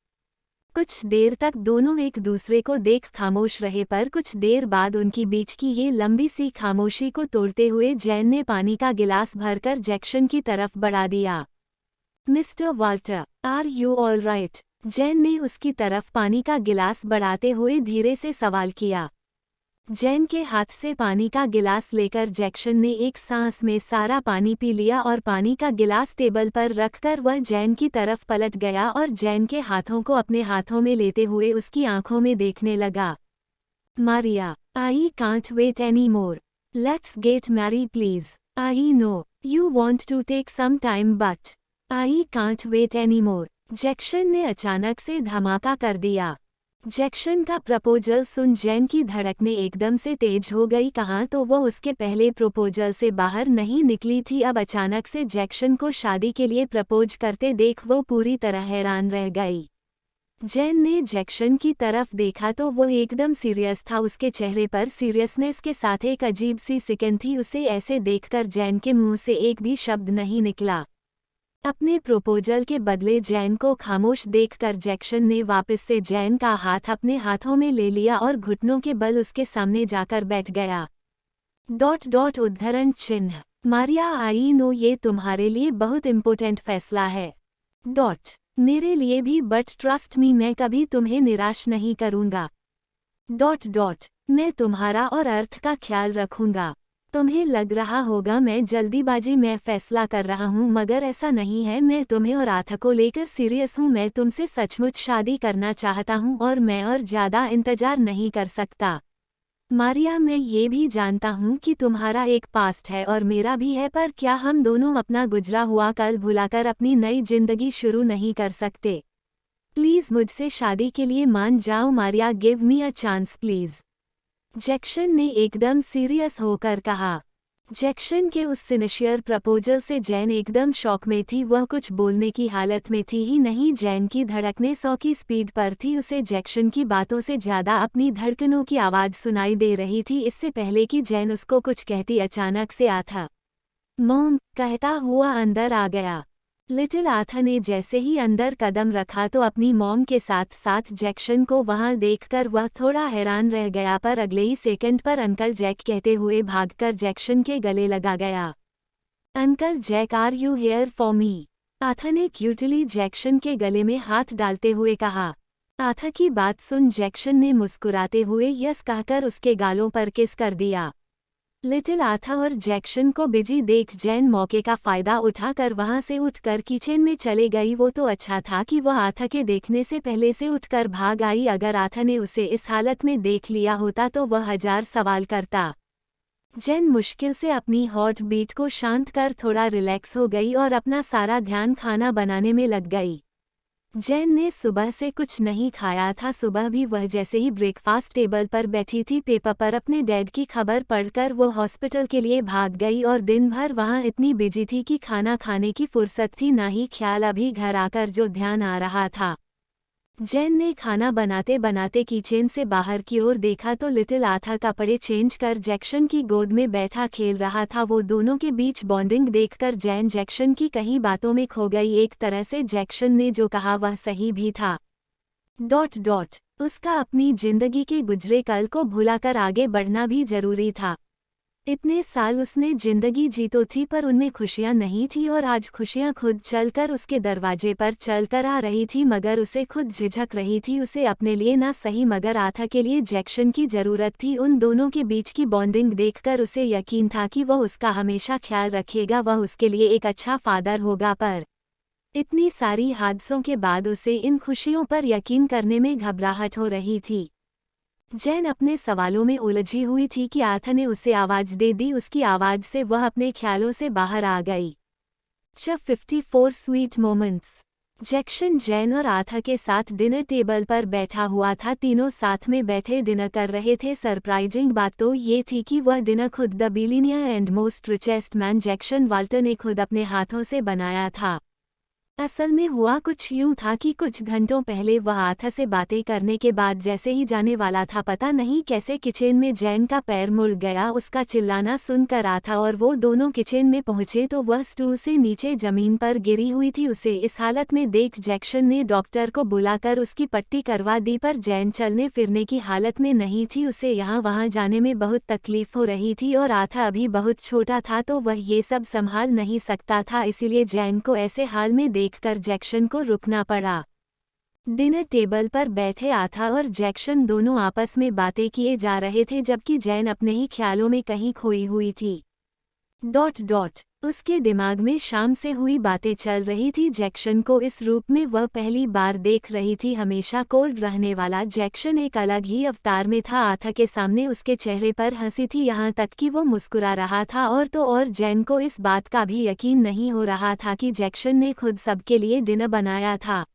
कुछ देर तक दोनों एक दूसरे को देख खामोश रहे, पर कुछ देर बाद उनकी बीच की ये लंबी सी खामोशी को तोड़ते हुए जैन ने पानी का गिलास भरकर जैक्सन की तरफ बढ़ा दिया। Mister Walter, are you all right? Jane ने उसकी तरफ पानी का गिलास बढ़ाते हुए धीरे से सवाल किया। जैन के हाथ से पानी का गिलास लेकर जैक्सन ने एक सांस में सारा पानी पी लिया और पानी का गिलास टेबल पर रखकर वह जैन की तरफ पलट गया और जैन के हाथों को अपने हाथों में लेते हुए उसकी आंखों में देखने लगा। Maria, I can't wait any more. Let's get marry please. I know you want to take some time but I can't wait any more. Jackson ने अचानक से धमाका कर दिया। जैक्सन का प्रपोजल सुन जैन की धड़कनें एकदम से तेज हो गई। कहाँ तो वो उसके पहले प्रपोजल से बाहर नहीं निकली थी, अब अचानक से जैक्सन को शादी के लिए प्रपोज करते देख वो पूरी तरह हैरान रह गई। जैन ने जैक्सन की तरफ देखा तो वो एकदम सीरियस था। उसके चेहरे पर सीरियसनेस के साथ एक अजीब सी सिकन थी। उसे ऐसे देखकर जैन के मुंह से एक भी शब्द नहीं निकला। अपने प्रपोजल के बदले जैन को खामोश देखकर जैक्सन ने वापस से जैन का हाथ अपने हाथों में ले लिया और घुटनों के बल उसके सामने जाकर बैठ गया। उद्धरण चिन्ह। मारिया, आई नो ये तुम्हारे लिए बहुत इम्पोर्टेंट फैसला है। मेरे लिए भी, बट ट्रस्ट मी, मैं कभी तुम्हें निराश नहीं करूँगा। मैं तुम्हारा और अर्थ का ख्याल रखूँगा। तुम्हें लग रहा होगा मैं जल्दीबाजी में फैसला कर रहा हूँ, मगर ऐसा नहीं है। मैं तुम्हें और आथा को लेकर सीरियस हूँ। मैं तुमसे सचमुच शादी करना चाहता हूँ और मैं और ज़्यादा इंतजार नहीं कर सकता। मारिया, मैं ये भी जानता हूँ कि तुम्हारा एक पास्ट है और मेरा भी है, पर क्या हम दोनों अपना गुजरा हुआ कल भुलाकर अपनी नई जिंदगी शुरू नहीं कर सकते? प्लीज़ मुझसे शादी के लिए मान जाओ Maria, give me a chance please. Jackson ने एकदम सीरियस होकर कहा। जैक्सन के उस सिंसियर प्रपोजल से जैन एकदम शॉक में थी। वह कुछ बोलने की हालत में थी ही नहीं। जैन की धड़कनें 100 की स्पीड पर थी। उसे जैक्सन की बातों से ज़्यादा अपनी धड़कनों की आवाज़ सुनाई दे रही थी। इससे पहले कि जैन उसको कुछ कहती, अचानक से आथा मॉम कहता हुआ अंदर आ गया। लिटिल आथा ने जैसे ही अंदर कदम रखा तो अपनी मॉम के साथ साथ जैक्सन को वहां देखकर वह थोड़ा हैरान रह गया, पर अगले ही सेकंड पर अंकल जैक कहते हुए भागकर जैक्सन के गले लगा गया। Uncle Jack, are you here for me? आथा ने क्यूटली जैक्सन के गले में हाथ डालते हुए कहा। आथा की बात सुन जैक्सन ने मुस्कुराते हुए यस कहकर उसके गालों पर किस कर दिया। लिटिल आथा और जैक्सन को बिजी देख जैन मौके का फायदा उठाकर वहां से उठकर किचन में चले गई। वो तो अच्छा था कि वह आथा के देखने से पहले से उठकर भाग आई। अगर आथा ने उसे इस हालत में देख लिया होता तो वह 1000 सवाल करता। जैन मुश्किल से अपनी हॉट बीट को शांत कर थोड़ा रिलैक्स हो गई और अपना सारा ध्यान खाना बनाने में लग गई। जैन ने सुबह से कुछ नहीं खाया था। सुबह भी वह जैसे ही ब्रेकफास्ट टेबल पर बैठी थी, पेपर पर अपने डैड की खबर पढ़कर वो हॉस्पिटल के लिए भाग गई और दिन भर वहां इतनी बिजी थी कि खाना खाने की फुर्सत थी ना ही ख्याल अभी घर आकर जो ध्यान आ रहा था। जैन ने खाना बनाते बनाते किचन से बाहर की ओर देखा तो लिटिल आथा कपड़े चेंज कर जैक्सन की गोद में बैठा खेल रहा था। वो दोनों के बीच बॉन्डिंग देखकर जैन जैक्सन की कई बातों में खो गई। एक तरह से जैक्सन ने जो कहा वह सही भी था। उसका अपनी जिंदगी के गुजरे कल को भुलाकर आगे बढ़ना भी जरूरी था। इतने साल उसने जिंदगी जी तो थी, पर उनमें खुशियां नहीं थी और आज खुशियां खुद चलकर उसके दरवाजे पर चलकर आ रही थी, मगर उसे खुद झिझक रही थी। उसे अपने लिए ना सही मगर आथा के लिए जैक्सन की जरूरत थी। उन दोनों के बीच की बॉन्डिंग देखकर उसे यकीन था कि वह उसका हमेशा ख्याल रखेगा, वह उसके लिए एक अच्छा फादर होगा। पर इतनी सारी हादसों के बाद उसे इन खुशियों पर यकीन करने में घबराहट हो रही थी। जैन अपने सवालों में उलझी हुई थी कि आथा ने उसे आवाज दे दी। उसकी आवाज से वह अपने ख्यालों से बाहर आ गई। 54 स्वीट मोमेंट्स। जैक्सन जैन और आथा के साथ डिनर टेबल पर बैठा हुआ था। तीनों साथ में बैठे डिनर कर रहे थे। सरप्राइजिंग बात तो ये थी कि वह डिनर खुद the billionaire and most richest man Jackson Walter ने खुद अपने हाथों से बनाया था। असल में हुआ कुछ यूं था कि कुछ घंटों पहले वह आथा से बातें करने के बाद जैसे ही जाने वाला था, पता नहीं कैसे किचन में जैन का पैर मुड़ गया। उसका चिल्लाना सुनकर आथा और वो दोनों किचन में पहुंचे तो वह स्टूल से नीचे जमीन पर गिरी हुई थी। उसे इस हालत में देख जैक्सन ने डॉक्टर को बुलाकर उसकी पट्टी करवा दी, पर जैन चलने फिरने की हालत में नहीं थी। उसे यहाँ वहाँ जाने में बहुत तकलीफ हो रही थी और आथा अभी बहुत छोटा था तो वह ये सब संभाल नहीं सकता था। इसीलिए जैन को ऐसे हाल में देखकर जैक्सन को रुकना पड़ा। डिनर टेबल पर बैठे आथा और जैक्सन दोनों आपस में बातें किए जा रहे थे, जबकि जैन अपने ही ख्यालों में कहीं खोई हुई थी। उसके दिमाग में शाम से हुई बातें चल रही थी। जैक्सन को इस रूप में वह पहली बार देख रही थी। हमेशा कोल्ड रहने वाला जैक्सन एक अलग ही अवतार में था। आथा के सामने उसके चेहरे पर हंसी थी, यहाँ तक कि वो मुस्कुरा रहा था। और तो और जैन को इस बात का भी यकीन नहीं हो रहा था कि जैक्सन ने खुद सबके लिए डिनर बनाया था।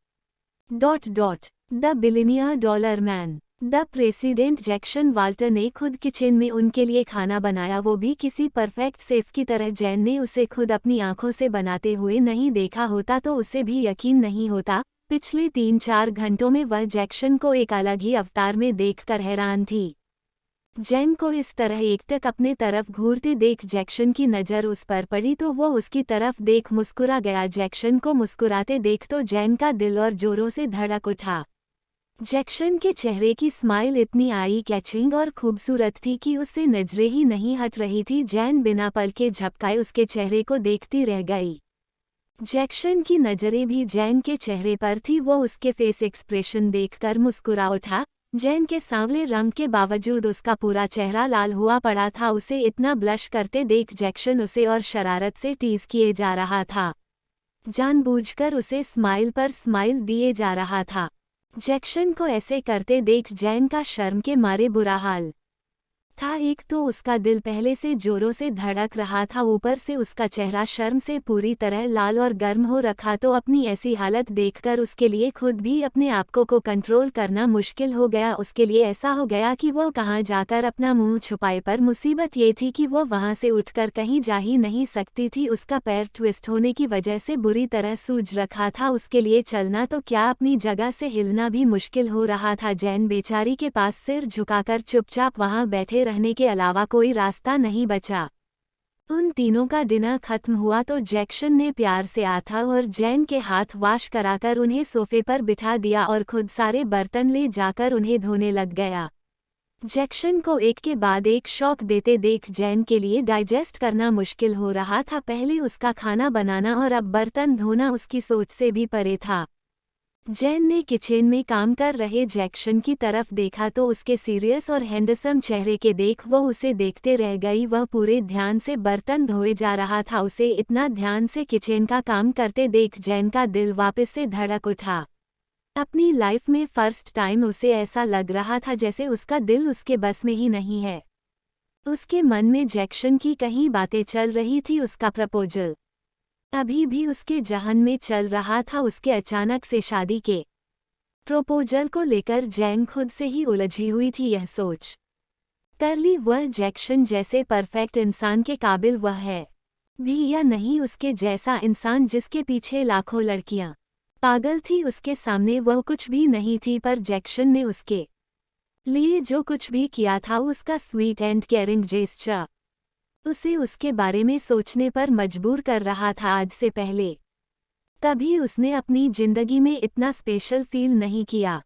The billionaire dollar man, the president Jackson Walter ने खुद किचन में उनके लिए खाना बनाया, वो भी किसी परफेक्ट शेफ की तरह। जैन ने उसे खुद अपनी आंखों से बनाते हुए नहीं देखा होता तो उसे भी यकीन नहीं होता। पिछले 3-4 घंटों में वह जैक्सन को एक अलग ही अवतार में देखकर हैरान थी। जैन को इस तरह एकटक अपने तरफ घूरते देख जैक्सन की नज़र उस पर पड़ी तो वो उसकी तरफ देख मुस्कुरा गया। जैक्सन को मुस्कुराते देख तो जैन का दिल और जोरों से धड़क उठा। जैक्सन के चेहरे की स्माइल इतनी आई कैचिंग और खूबसूरत थी कि उससे नजरें ही नहीं हट रही थी। जैन बिना पल के झपकाए उसके चेहरे को देखती रह गई। जैक्सन की नजरें भी जैन के चेहरे पर थी। वो उसके फेस एक्सप्रेशन देखकर मुस्कुरा उठा। जैन के सांवले रंग के बावजूद उसका पूरा चेहरा लाल हुआ पड़ा था। उसे इतना ब्लश करते देख जैक्सन उसे और शरारत से टीज किए जा रहा था। जानबूझकर उसे स्माइल पर स्माइल दिए जा रहा था। जैक्सन को ऐसे करते देख जैन का शर्म के मारे बुरा हाल था। एक तो उसका दिल पहले से जोरों से धड़क रहा था, ऊपर से उसका चेहरा शर्म से पूरी तरह लाल और गर्म हो रखा। तो अपनी ऐसी हालत देखकर उसके लिए खुद भी अपने आप को कंट्रोल करना मुश्किल हो गया। उसके लिए ऐसा हो गया कि वो कहाँ जाकर अपना मुंह छुपाए, पर मुसीबत ये थी कि वो वहां से उठकर कहीं जा ही नहीं सकती थी। उसका पैर ट्विस्ट होने की वजह से बुरी तरह सूज रखा था। उसके लिए चलना तो क्या, अपनी जगह से हिलना भी मुश्किल हो रहा था। जैन बेचारी के पास सिर झुकाकर चुपचाप वहां बैठे रहने के अलावा कोई रास्ता नहीं बचा। उन तीनों का डिनर खत्म हुआ तो जैक्सन ने प्यार से आथा और जैन के हाथ वॉश कराकर उन्हें सोफे पर बिठा दिया और खुद सारे बर्तन ले जाकर उन्हें धोने लग गया। जैक्सन को एक के बाद एक शॉक देते देख जैन के लिए डाइजेस्ट करना मुश्किल हो रहा था। पहले उसका खाना बनाना और अब बर्तन धोना उसकी सोच से भी परे था। जैन ने किचन में काम कर रहे जैक्सन की तरफ देखा तो उसके सीरियस और हैंडसम चेहरे के देख वो उसे देखते रह गई। वह पूरे ध्यान से बर्तन धोए जा रहा था। उसे इतना ध्यान से किचन का काम करते देख जैन का दिल वापस से धड़क उठा। अपनी लाइफ में फर्स्ट टाइम उसे ऐसा लग रहा था जैसे उसका दिल उसके बस में ही नहीं है। उसके मन में जैक्सन की कई बातें चल रही थी। उसका प्रपोजल अभी भी उसके जहन में चल रहा था। उसके अचानक से शादी के प्रपोजल को लेकर जैन खुद से ही उलझी हुई थी। यह सोच कर ली वह जैक्सन जैसे परफेक्ट इंसान के काबिल वह है भी या नहीं, उसके जैसा इंसान जिसके पीछे लाखों लड़कियां पागल थी। उसके सामने वह कुछ भी नहीं थी, पर जैक्सन ने उसके लिए जो कुछ भी किया था, उसका स्वीट एंड केयरिंग जेस्चर उसे उसके बारे में सोचने पर मजबूर कर रहा था। आज से पहले कभी उसने अपनी जिंदगी में इतना स्पेशल फील नहीं किया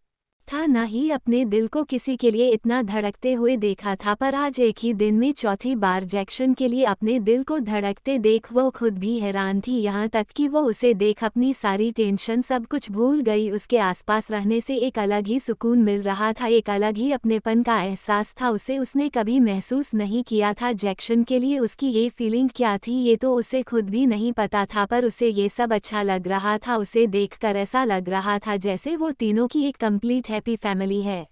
था, ना ही अपने दिल को किसी के लिए इतना धड़कते हुए देखा था। पर आज एक ही दिन में चौथी बार जैक्सन के लिए अपने दिल को धड़कते देख वो खुद भी हैरान थी। यहाँ तक कि वो उसे देख अपनी सारी टेंशन सब कुछ भूल गई। उसके आसपास रहने से एक अलग ही सुकून मिल रहा था, एक अलग ही अपनेपन का एहसास था। उसने कभी महसूस नहीं किया था। जैक्सन के लिए उसकी ये फीलिंग क्या थी ये तो उसे खुद भी नहीं पता था, पर उसे ये सब अच्छा लग रहा था। उसे देखकर ऐसा लग रहा था जैसे वो तीनों की एक कंप्लीट हैप्पी फैमिली है।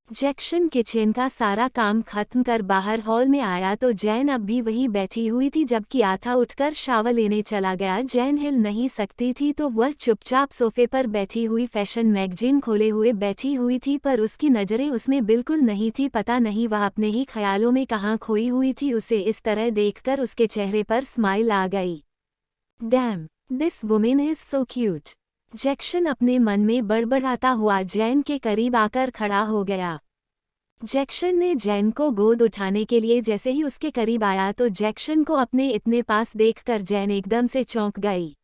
जैक्सन किचन का सारा काम खत्म कर बाहर हॉल में आया तो जैन अब भी वही बैठी हुई थी, जबकि आथा उठकर शावर लेने चला गया। जैन हिल नहीं सकती थी तो वह चुपचाप सोफे पर बैठी हुई फैशन मैगजीन खोले हुए बैठी हुई थी, पर उसकी नज़रें उसमें बिल्कुल नहीं थी। पता नहीं वह अपने ही ख्यालों में कहाँ खोई हुई थी। उसे इस तरह देखकर उसके चेहरे पर स्माइल आ गई। Dam, this women is so cute. Jackson अपने मन में बड़बड़ाता हुआ जैन के करीब आकर खड़ा हो गया। जैक्सन ने जैन को गोद उठाने के लिए जैसे ही उसके करीब आया तो जैक्सन को अपने इतने पास देखकर जैन एकदम से चौंक गई।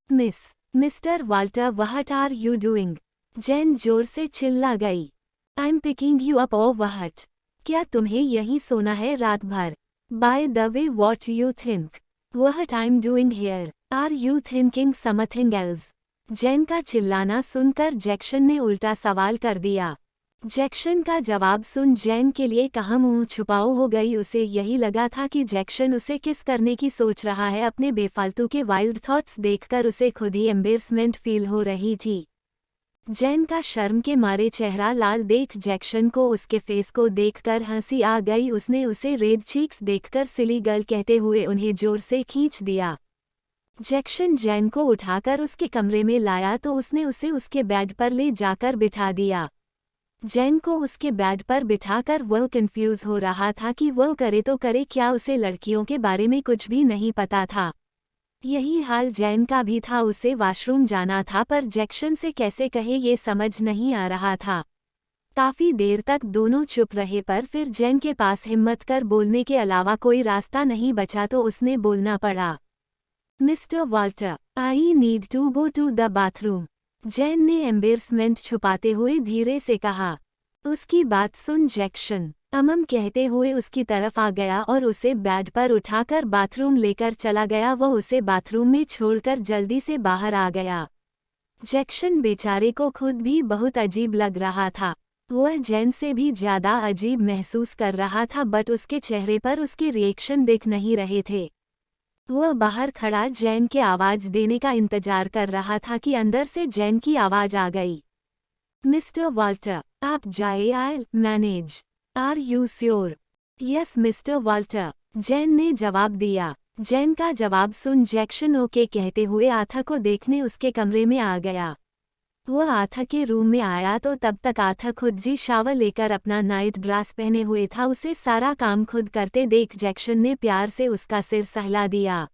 Mister Walter, what are you doing? Jane जोर से चिल्ला गई। I am picking you up और व्हाट? क्या तुम्हें यहीं सोना है रात भर? By the way, what you think what I am doing here? Are you thinking something else? Jane का चिल्लाना सुनकर जैक्सन ने उल्टा सवाल कर दिया। जैक्सन का जवाब सुन जैन के लिए कहाँ मुंह छुपाओ हो गई। उसे यही लगा था कि जैक्सन उसे किस करने की सोच रहा है। अपने बेफालतू के वाइल्ड थॉट्स देखकर उसे खुद ही एम्बेरसमेंट फील हो रही थी। जैन का शर्म के मारे चेहरा लाल देख जैक्सन को उसके फेस को देखकर हंसी आ गई। उसने उसे रेड चीक्स देखकर सिली गर्ल कहते हुए उन्हें जोर से खींच दिया। जैक्सन जैन को उठाकर उसके कमरे में लाया तो उसने उसे उसके बेड पर ले जाकर बिठा दिया। जैन को उसके बेड पर बिठाकर वह कंफ्यूज हो रहा था कि वह करे तो करे क्या। उसे लड़कियों के बारे में कुछ भी नहीं पता था। यही हाल जैन का भी था। उसे वॉशरूम जाना था, पर जैक्सन से कैसे कहे ये समझ नहीं आ रहा था। काफी देर तक दोनों चुप रहे, पर फिर जैन के पास हिम्मत कर बोलने के अलावा कोई रास्ता नहीं बचा तो उसने बोलना पड़ा। Mister Walter, I need to go to the bathroom. Jane ने एम्बेरसमेंट छुपाते हुए धीरे से कहा। उसकी बात सुन जैक्शन कहते हुए उसकी तरफ आ गया और उसे बेड पर उठाकर बाथरूम लेकर चला गया। वह उसे बाथरूम में छोड़कर जल्दी से बाहर आ गया। जैक्शन बेचारे को खुद भी बहुत अजीब लग रहा था। वह जैन से भी ज्यादा अजीब महसूस कर रहा था, बट उसके चेहरे पर उसके रिएक्शन दिख नहीं रहे थे। वह बाहर खड़ा जैन के आवाज देने का इंतजार कर रहा था कि अंदर से जैन की आवाज आ गई। मिस्टर वॉल्टर, आप जाइए, I manage. Are you sure? Yes mister Walter, Jane ने जवाब दिया। जैन का जवाब सुन जैक्शन ओके कहते हुए आथा को देखने उसके कमरे में आ गया। वह आथा के रूम में आया तो तब तक आथा खुद जी शावर लेकर अपना नाइट ड्रेस पहने हुए था। उसे सारा काम खुद करते देख जैक्शन ने प्यार से उसका सिर सहला दिया।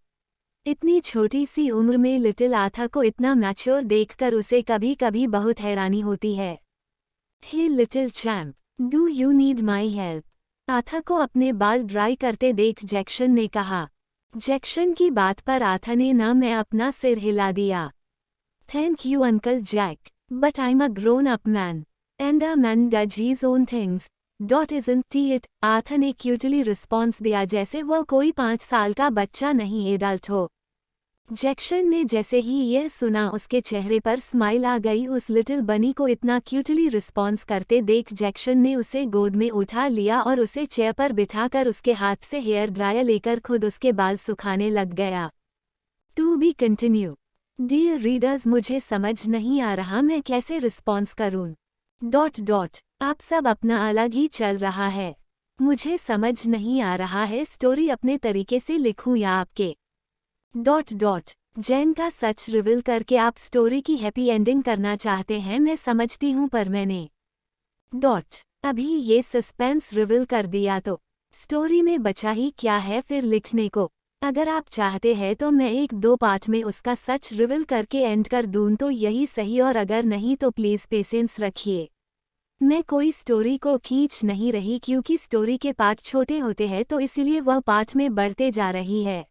इतनी छोटी सी उम्र में लिटिल आथा को इतना मैच्योर देखकर उसे कभी कभी बहुत हैरानी होती है। Hey little champ, do you need my help? आथा को अपने बाल ड्राई करते देख जैक्शन ने कहा। जैक्शन की बात पर आथा ने ना मैं अपना सिर हिला दिया। Thank you uncle Jack, but I am a grown up man and a man does his own things, डॉट इजंट इट? आथा ने क्यूटली रिस्पॉन्स दिया जैसे वह कोई 5 साल का बच्चा नहीं एडल्ट हो। जैक्शन ने जैसे ही यह सुना उसके चेहरे पर स्माइल आ गई। उस लिटिल बनी को इतना क्यूटली रिस्पॉन्स करते देख जैक्शन ने उसे गोद में उठा लिया और उसे चेयर पर बिठाकर उसके हाथ से हेयर ड्रायर लेकर खुद उसके बाल सुखाने लग गया। To be continue. Dear readers, मुझे समझ नहीं आ रहा मैं कैसे रिस्पॉन्स करूं। आप सब अपना अलग ही चल रहा है। मुझे समझ नहीं आ रहा है स्टोरी अपने तरीके से लिखूं या आपके। जैन का सच रिवील करके आप स्टोरी की हैप्पी एंडिंग करना चाहते हैं, मैं समझती हूँ, पर मैंने अभी ये सस्पेंस रिवील कर दिया तो स्टोरी में बचा ही क्या है फिर लिखने को। अगर आप चाहते हैं तो मैं 1-2 पार्ट में उसका सच रिवील करके एंड कर दूं तो यही सही, और अगर नहीं तो प्लीज़ पेशेंस रखिए। मैं कोई स्टोरी को खींच नहीं रही क्योंकि स्टोरी के पार्ट छोटे होते हैं तो इसलिए वह पार्ट में बढ़ते जा रही है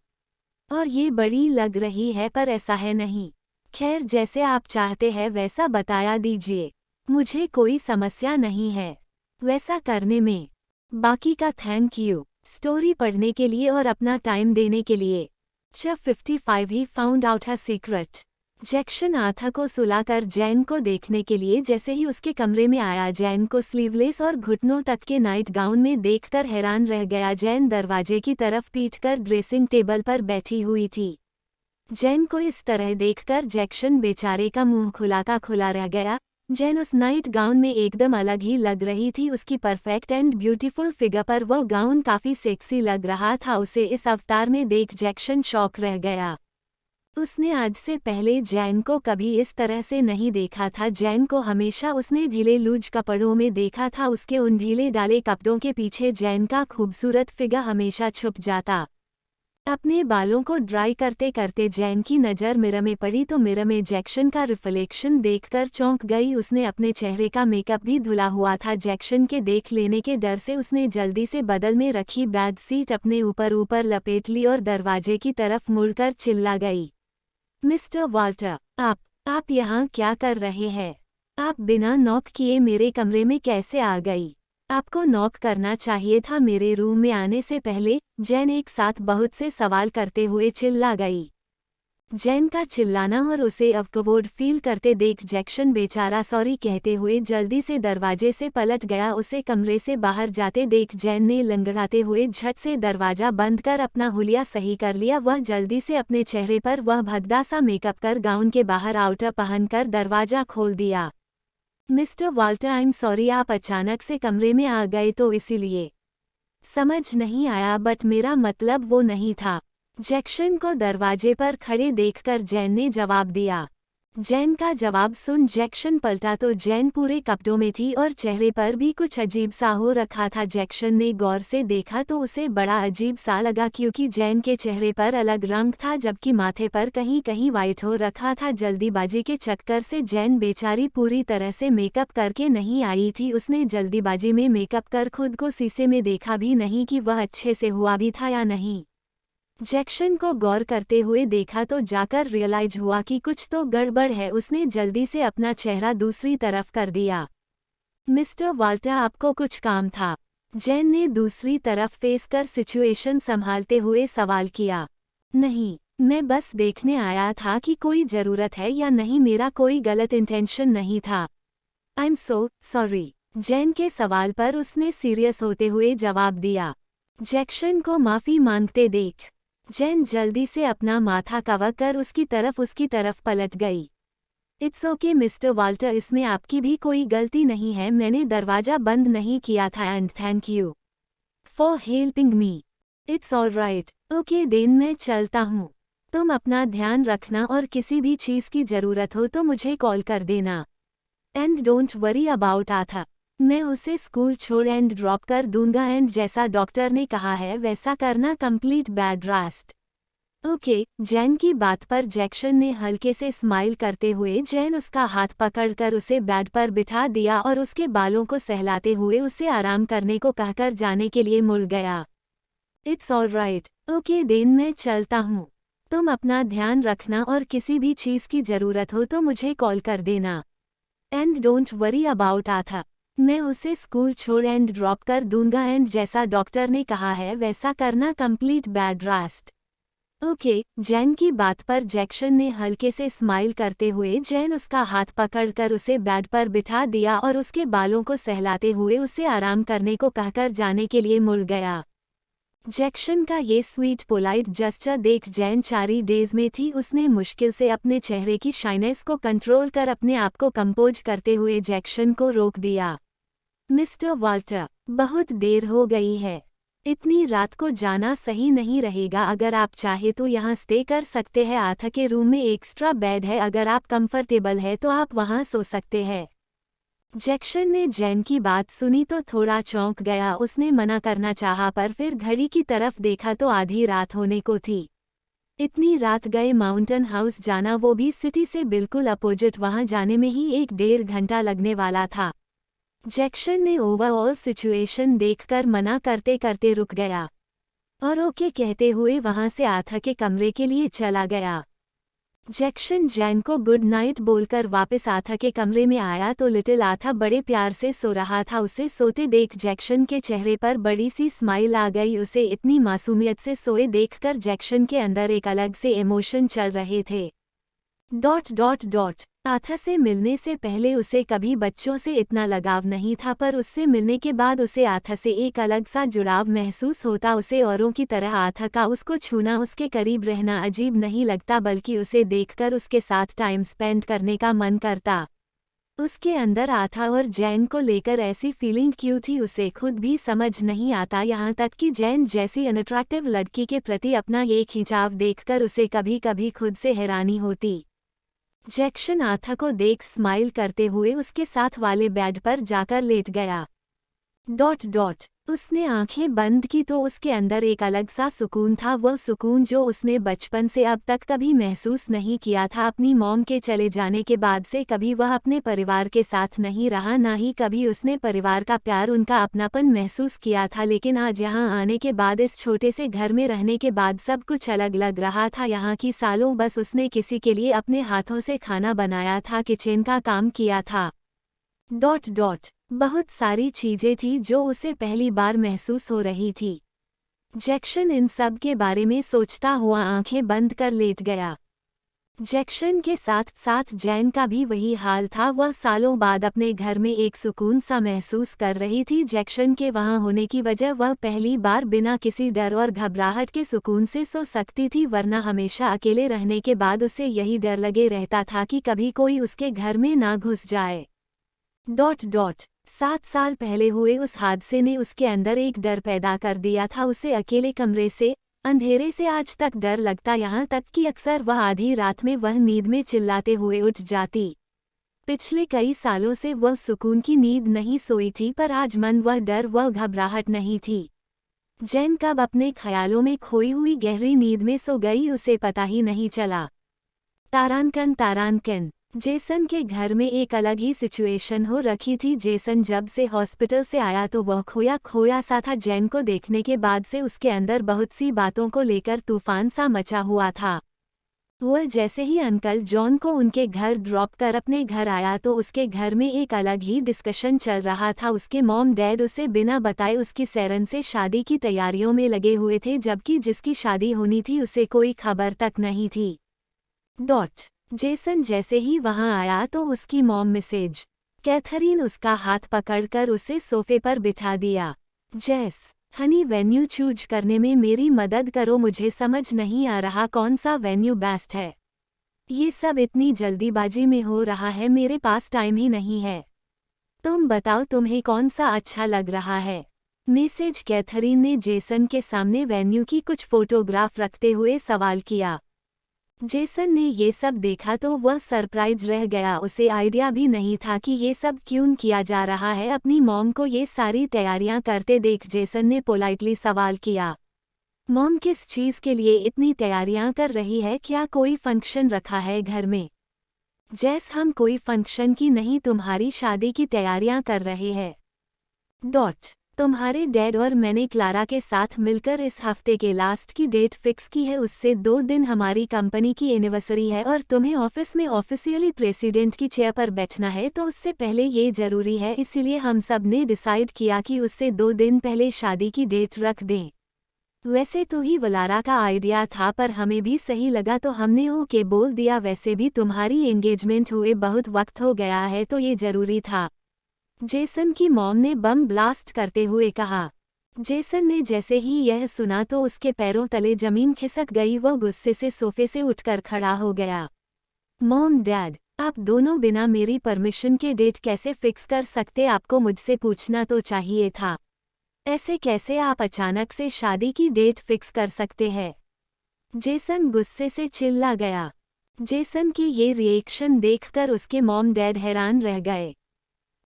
और ये बड़ी लग रही है, पर ऐसा है नहीं। खैर, जैसे आप चाहते हैं वैसा बताया दीजिए, मुझे कोई समस्या नहीं है वैसा करने में। बाकी का थैंक यू स्टोरी पढ़ने के लिए और अपना टाइम देने के लिए। Chapter 55 he found out a secret. जैक्शन आथा को सुलाकर जैन को देखने के लिए जैसे ही उसके कमरे में आया, जैन को स्लीवलेस और घुटनों तक के नाइट गाउन में देखकर हैरान रह गया। जैन दरवाजे की तरफ पीटकर ड्रेसिंग टेबल पर बैठी हुई थी। जैन को इस तरह देखकर जैक्शन बेचारे का मुंह खुला का खुला रह गया। जैन उस नाइट गाउन में एकदम अलग ही लग रही थी। उसकी परफेक्ट एंड ब्यूटीफुल फिगर पर वह गाउन काफी सेक्सी लग रहा था। उसे इस अवतार में देख जैक्शन शॉक रह गया। उसने आज से पहले जैन को कभी इस तरह से नहीं देखा था। जैन को हमेशा उसने ढीले लूज कपड़ों में देखा था। उसके उन ढीले डाले कपड़ों के पीछे जैन का खूबसूरत फिगर हमेशा छुप जाता। अपने बालों को ड्राई करते करते जैन की नज़र मिरर में पड़ी तो मिरर में जैक्शन का रिफ्लेक्शन देखकर चौंक गई। उसने अपने चेहरे का मेकअप भी धुला हुआ था। जैक्शन के देख लेने के डर से उसने जल्दी से बगल में रखी बेड सीट अपने ऊपर लपेट ली और दरवाजे की तरफ मुड़कर चिल्ला गई, मिस्टर वॉल्टर, आप यहाँ क्या कर रहे हैं? आप बिना नॉक किए मेरे कमरे में कैसे आ गई? आपको नॉक करना चाहिए था मेरे रूम में आने से पहले। जैन एक साथ बहुत से सवाल करते हुए चिल्ला गई। जैन का चिल्लाना और उसे अवकवर्ड फील करते देख जैक्शन बेचारा सॉरी कहते हुए जल्दी से दरवाजे से पलट गया। उसे कमरे से बाहर जाते देख जैन ने लंगड़ाते हुए झट से दरवाजा बंद कर अपना हुलिया सही कर लिया। वह जल्दी से अपने चेहरे पर वह भद्दा सा मेकअप कर गाउन के बाहर आउटर पहनकर दरवाजा खोल दिया। Mister Walter, I am sorry, आप अचानक से कमरे में आ गए तो इसीलिए समझ नहीं आया, बट मेरा मतलब वो नहीं था। जैक्शन को दरवाजे पर खड़े देखकर जैन ने जवाब दिया। जैन का जवाब सुन जैक्शन पलटा तो जैन पूरे कपड़ों में थी और चेहरे पर भी कुछ अजीब सा हो रखा था। जैक्शन ने गौर से देखा तो उसे बड़ा अजीब सा लगा क्योंकि जैन के चेहरे पर अलग रंग था जबकि माथे पर कहीं कहीं वाइट हो रखा था। जल्दीबाजी के चक्कर से जैन बेचारी पूरी तरह से मेकअप करके नहीं आई थी। उसने जल्दीबाजी में मेकअप कर खुद को शीशे में देखा भी नहीं कि वह अच्छे से हुआ भी था या नहीं। जैक्शन को गौर करते हुए देखा तो जाकर रियलाइज हुआ कि कुछ तो गड़बड़ है। उसने जल्दी से अपना चेहरा दूसरी तरफ कर दिया। मिस्टर वाल्टर आपको कुछ काम था? जेन ने दूसरी तरफ फेस कर सिचुएशन संभालते हुए सवाल किया। नहीं, मैं बस देखने आया था कि कोई ज़रूरत है या नहीं, मेरा कोई गलत इंटेंशन नहीं था। I am so sorry. जेन के सवाल पर उसने सीरियस होते हुए जवाब दिया। जैक्सन को माफ़ी मांगते देख जेन जल्दी से अपना माथा कवर कर उसकी तरफ पलट गई। इट्स ओके मिस्टर वाल्टर, इसमें आपकी भी कोई गलती नहीं है, मैंने दरवाज़ा बंद नहीं किया था and thank you for helping me. It's all right, okay then मैं चलता हूँ। तुम अपना ध्यान रखना और किसी भी चीज़ की ज़रूरत हो तो मुझे कॉल कर देना। एंड डोंट वरी अबाउट आथा, मैं उसे स्कूल छोड़ एंड ड्रॉप कर दूंगा एंड जैसा डॉक्टर ने कहा है वैसा करना, complete bed rest. Okay. Jain की बात पर जैक्सन ने हल्के से स्माइल करते हुए जैन उसका हाथ पकड़कर उसे बेड पर बिठा दिया और उसके बालों को सहलाते हुए उसे आराम करने को कहकर जाने के लिए मुड़ गया। It's all right, okay then मैं चलता हूँ। तुम अपना ध्यान रखना और किसी भी चीज़ की ज़रूरत हो तो मुझे कॉल कर देना। एंड डोंट वरी अबाउट आथा, मैं उसे स्कूल छोड़ एंड ड्रॉप कर दूंगा एंड जैसा डॉक्टर ने कहा है वैसा करना, complete bed rest. Okay. Jain की बात पर जैक्सन ने हल्के से स्माइल करते हुए जैन उसका हाथ पकड़कर उसे बेड पर बिठा दिया और उसके बालों को सहलाते हुए उसे आराम करने को कहकर जाने के लिए मुड़ गया। जैक्सन का ये स्वीट पोलाइट जेस्चर देख जैन 4 डेज में थी। उसने मुश्किल से अपने चेहरे की शाइनेस को कंट्रोल कर अपने आप को कंपोज करते हुए जैक्सन को रोक दिया। मिस्टर वाल्टर, बहुत देर हो गई है, इतनी रात को जाना सही नहीं रहेगा। अगर आप चाहे तो यहाँ स्टे कर सकते हैं, आथा के रूम में एक्स्ट्रा बेड है, अगर आप कंफर्टेबल है तो आप वहाँ सो सकते हैं। जैक्सन ने जैन की बात सुनी तो थोड़ा चौंक गया। उसने मना करना चाहा पर फिर घड़ी की तरफ देखा तो आधी रात होने को थी। इतनी रात गए माउंटेन हाउस जाना, वो भी सिटी से बिल्कुल अपोजिट, वहाँ जाने में ही 1-1.5 घंटा लगने वाला था। जैक्सन ने ओवरऑल सिचुएशन देखकर मना करते करते रुक गया और ओके कहते हुए वहां से आथा के कमरे के लिए चला गया। जैक्सन जैन को गुड नाइट बोलकर वापस आथा के कमरे में आया तो लिटिल आथा बड़े प्यार से सो रहा था। उसे सोते देख जैक्सन के चेहरे पर बड़ी सी स्माइल आ गई। उसे इतनी मासूमियत से सोए देखकर जैक्सन के अंदर एक अलग से इमोशन चल रहे थे। ... आथा से मिलने से पहले उसे कभी बच्चों से इतना लगाव नहीं था, पर उससे मिलने के बाद उसे आथा से एक अलग सा जुड़ाव महसूस होता। उसे औरों की तरह आथा का उसको छूना, उसके करीब रहना अजीब नहीं लगता, बल्कि उसे देखकर उसके साथ टाइम स्पेंड करने का मन करता। उसके अंदर आथा और जैन को लेकर ऐसी फीलिंग क्यों थी उसे खुद भी समझ नहीं आता। यहाँ तक कि जैन जैसी अनअट्रैक्टिव लड़की के प्रति अपना ये खिंचाव देखकर उसे कभी कभी खुद से हैरानी होती। जैक्सन आथा को देख स्माइल करते हुए उसके साथ वाले बेड पर जाकर लेट गया। ... उसने आंखें बंद की तो उसके अंदर एक अलग सा सुकून था, वह सुकून जो उसने बचपन से अब तक कभी महसूस नहीं किया था। अपनी मॉम के चले जाने के बाद से कभी वह अपने परिवार के साथ नहीं रहा, ना ही कभी उसने परिवार का प्यार, उनका अपनापन महसूस किया था। लेकिन आज यहाँ आने के बाद, इस छोटे से घर में रहने के बाद सब कुछ अलग लग रहा था। यहाँ की सालों बस उसने किसी के लिए अपने हाथों से खाना बनाया था, किचन का काम किया था। ... बहुत सारी चीजें थी जो उसे पहली बार महसूस हो रही थी। जैक्सन इन सब के बारे में सोचता हुआ आंखें बंद कर लेट गया। जैक्सन के साथ साथ जैन का भी वही हाल था। वह सालों बाद अपने घर में एक सुकून सा महसूस कर रही थी। जैक्सन के वहां होने की वजह वह पहली बार बिना किसी डर और घबराहट के सुकून से सो सकती थी, वरना हमेशा अकेले रहने के बाद उसे यही डर लगे रहता था कि कभी कोई उसके घर में ना घुस जाए। ... 7 साल पहले हुए उस हादसे ने उसके अंदर एक डर पैदा कर दिया था। उसे अकेले कमरे से, अंधेरे से आज तक डर लगता, यहाँ तक कि अक्सर वह आधी रात में वह नींद में चिल्लाते हुए उठ जाती। पिछले कई सालों से वह सुकून की नींद नहीं सोई थी, पर आज मन वह डर वह घबराहट नहीं थी। जैन कब अपने ख्यालों में खोई हुई गहरी नींद में सो गई उसे पता ही नहीं चला। तारानकन जेसन के घर में एक अलग ही सिचुएशन हो रखी थी। जेसन जब से हॉस्पिटल से आया तो वह खोया खोया सा था। जैन को देखने के बाद से उसके अंदर बहुत सी बातों को लेकर तूफान सा मचा हुआ था। वह जैसे ही अंकल जॉन को उनके घर ड्रॉप कर अपने घर आया तो उसके घर में एक अलग ही डिस्कशन चल रहा था। उसके मॉम डैड उसे बिना बताए उसकी सैरन से शादी की तैयारियों में लगे हुए थे, जबकि जिसकी शादी होनी थी उसे कोई खबर तक नहीं थी। जेसन जैसे ही वहां आया तो उसकी मॉम मिसेज कैथरीन उसका हाथ पकड़कर उसे सोफे पर बिठा दिया। जेस, हनी वेन्यू चूज करने में मेरी मदद करो, मुझे समझ नहीं आ रहा कौन सा वेन्यू बेस्ट है। ये सब इतनी जल्दीबाजी में हो रहा है, मेरे पास टाइम ही नहीं है। तुम बताओ तुम्हें कौन सा अच्छा लग रहा है। मिसेज कैथरीन ने जेसन के सामने वेन्यू की कुछ फोटोग्राफ रखते हुए सवाल किया। जेसन ने ये सब देखा तो वह सरप्राइज रह गया। उसे आइडिया भी नहीं था कि ये सब क्यों किया जा रहा है। अपनी मॉम को ये सारी तैयारियां करते देख जेसन ने पोलाइटली सवाल किया, मॉम किस चीज़ के लिए इतनी तैयारियां कर रही है? क्या कोई फंक्शन रखा है घर में? जेस, हम कोई फंक्शन की नहीं, तुम्हारी शादी की तैयारियां कर रहे हैं। तुम्हारे डैड और मैंने क्लारा के साथ मिलकर इस हफ्ते के लास्ट की डेट फिक्स की है। उससे 2 दिन हमारी कंपनी की एनिवर्सरी है और तुम्हें ऑफिस में ऑफिशियली प्रेसिडेंट की चेयर पर बैठना है, तो उससे पहले ये जरूरी है। इसीलिए हम सब ने डिसाइड किया कि उससे 2 दिन पहले शादी की डेट रख दें। वैसे तो ही वलारा का आइडिया था, पर हमें भी सही लगा तो हमने ओके बोल दिया। वैसे भी तुम्हारी एंगेजमेंट हुए बहुत वक्त हो गया है, तो ये जरूरी था। जेसन की मॉम ने बम ब्लास्ट करते हुए कहा। जेसन ने जैसे ही यह सुना तो उसके पैरों तले जमीन खिसक गई। वह गुस्से से सोफे से उठकर खड़ा हो गया। मॉम डैड, आप दोनों बिना मेरी परमिशन के डेट कैसे फिक्स कर सकते? आपको मुझसे पूछना तो चाहिए था। ऐसे कैसे आप अचानक से शादी की डेट फिक्स कर सकते हैं? जेसन गुस्से से चिल्ला गया। जेसन की ये रिएक्शन देखकर उसके मॉम डैड हैरान रह गए।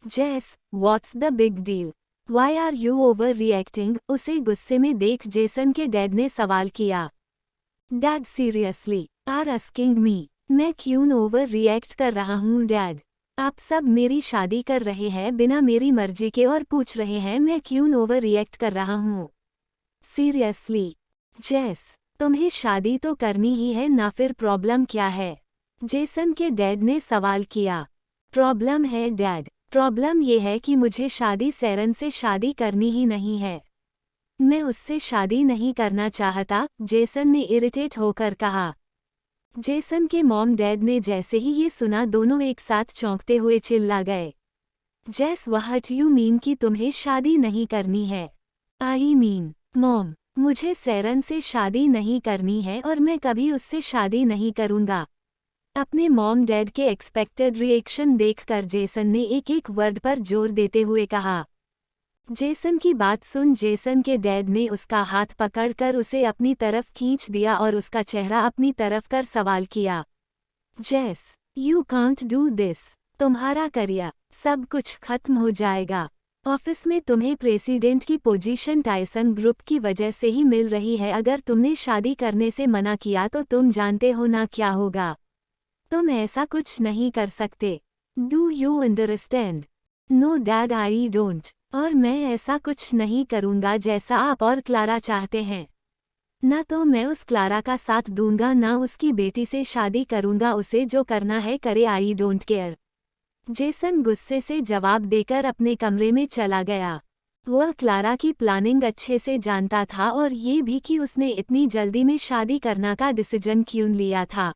Jess, what's the big deal? Why are you overreacting? उसे गुस्से में देख जेसन के डैड ने सवाल किया। Dad, seriously are asking me? मैं क्यों ओवर रिएक्ट कर रहा हूँ डैड? आप सब मेरी शादी कर रहे हैं बिना मेरी मर्जी के और पूछ रहे हैं मैं क्यों ओवर रिएक्ट कर रहा हूँ। सीरियसली जेस, तुम्हें शादी तो करनी ही है ना, फिर प्रॉब्लम क्या है? जेसन के डैड ने सवाल किया। प्रॉब्लम है डैड, प्रॉब्लम ये है कि मुझे शादी सैरन से शादी करनी ही नहीं है। मैं उससे शादी नहीं करना चाहता, जेसन ने इरिटेट होकर कहा। जेसन के मॉम डैड ने जैसे ही ये सुना दोनों एक साथ चौंकते हुए चिल्ला गए। जेस, व्हाट यू मीन कि तुम्हें शादी नहीं करनी है? आई मीन मॉम, मुझे सैरन से शादी नहीं करनी है और मैं कभी उससे शादी नहीं करूँगा। अपने मॉम डैड के एक्सपेक्टेड रिएक्शन देखकर जेसन ने एक एक वर्ड पर जोर देते हुए कहा। जेसन की बात सुन जेसन के डैड ने उसका हाथ पकड़कर उसे अपनी तरफ खींच दिया और उसका चेहरा अपनी तरफ कर सवाल किया। जेस, यू कांट डू दिस। तुम्हारा करियर सब कुछ खत्म हो जाएगा। ऑफिस में तुम्हें प्रेसिडेंट की पोजीशन टाइसन ग्रुप की वजह से ही मिल रही है। अगर तुमने शादी करने से मना किया तो तुम जानते हो ना क्या होगा। तुम ऐसा कुछ नहीं कर सकते। Do you understand? No dad, I don't. और मैं ऐसा कुछ नहीं करूँगा जैसा आप और क्लारा चाहते हैं। ना तो मैं उस क्लारा का साथ दूंगा ना उसकी बेटी से शादी करूँगा। उसे जो करना है करे, आई डोंट केयर। जेसन गुस्से से जवाब देकर अपने कमरे में चला गया। वह क्लारा की प्लानिंग अच्छे से जानता था और ये भी कि उसने इतनी जल्दी में शादी करना का डिसीजन क्यों लिया था।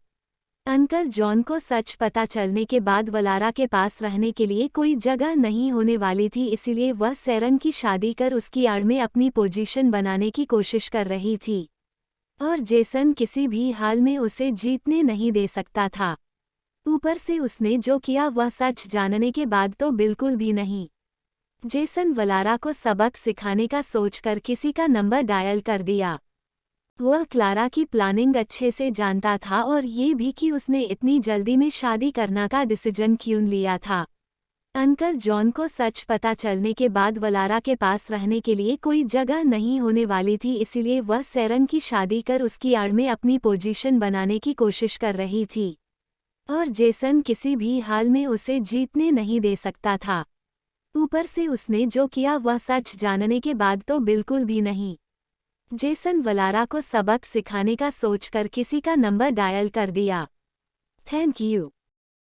अंकल जॉन को सच पता चलने के बाद वलारा के पास रहने के लिए कोई जगह नहीं होने वाली थी, इसीलिए वह सैरन की शादी कर उसकी आड़ में अपनी पोजीशन बनाने की कोशिश कर रही थी। और जेसन किसी भी हाल में उसे जीतने नहीं दे सकता था। ऊपर से उसने जो किया वह सच जानने के बाद तो बिल्कुल भी नहीं। जेसन वलारा को सबक सिखाने का सोचकर किसी का नंबर डायल कर दिया। वह क्लारा की प्लानिंग अच्छे से जानता था और ये भी कि उसने इतनी जल्दी में शादी करना का डिसीजन क्यों लिया था। अंकल जॉन को सच पता चलने के बाद वलारा के पास रहने के लिए कोई जगह नहीं होने वाली थी, इसीलिए वह सैरन की शादी कर उसकी आड़ में अपनी पोजीशन बनाने की कोशिश कर रही थी। और जेसन किसी भी हाल में उसे जीतने नहीं दे सकता था। ऊपर से उसने जो किया वह सच जानने के बाद तो बिल्कुल भी नहीं। जेसन वलारा को सबक सिखाने का सोचकर किसी का नंबर डायल कर दिया। Thank you.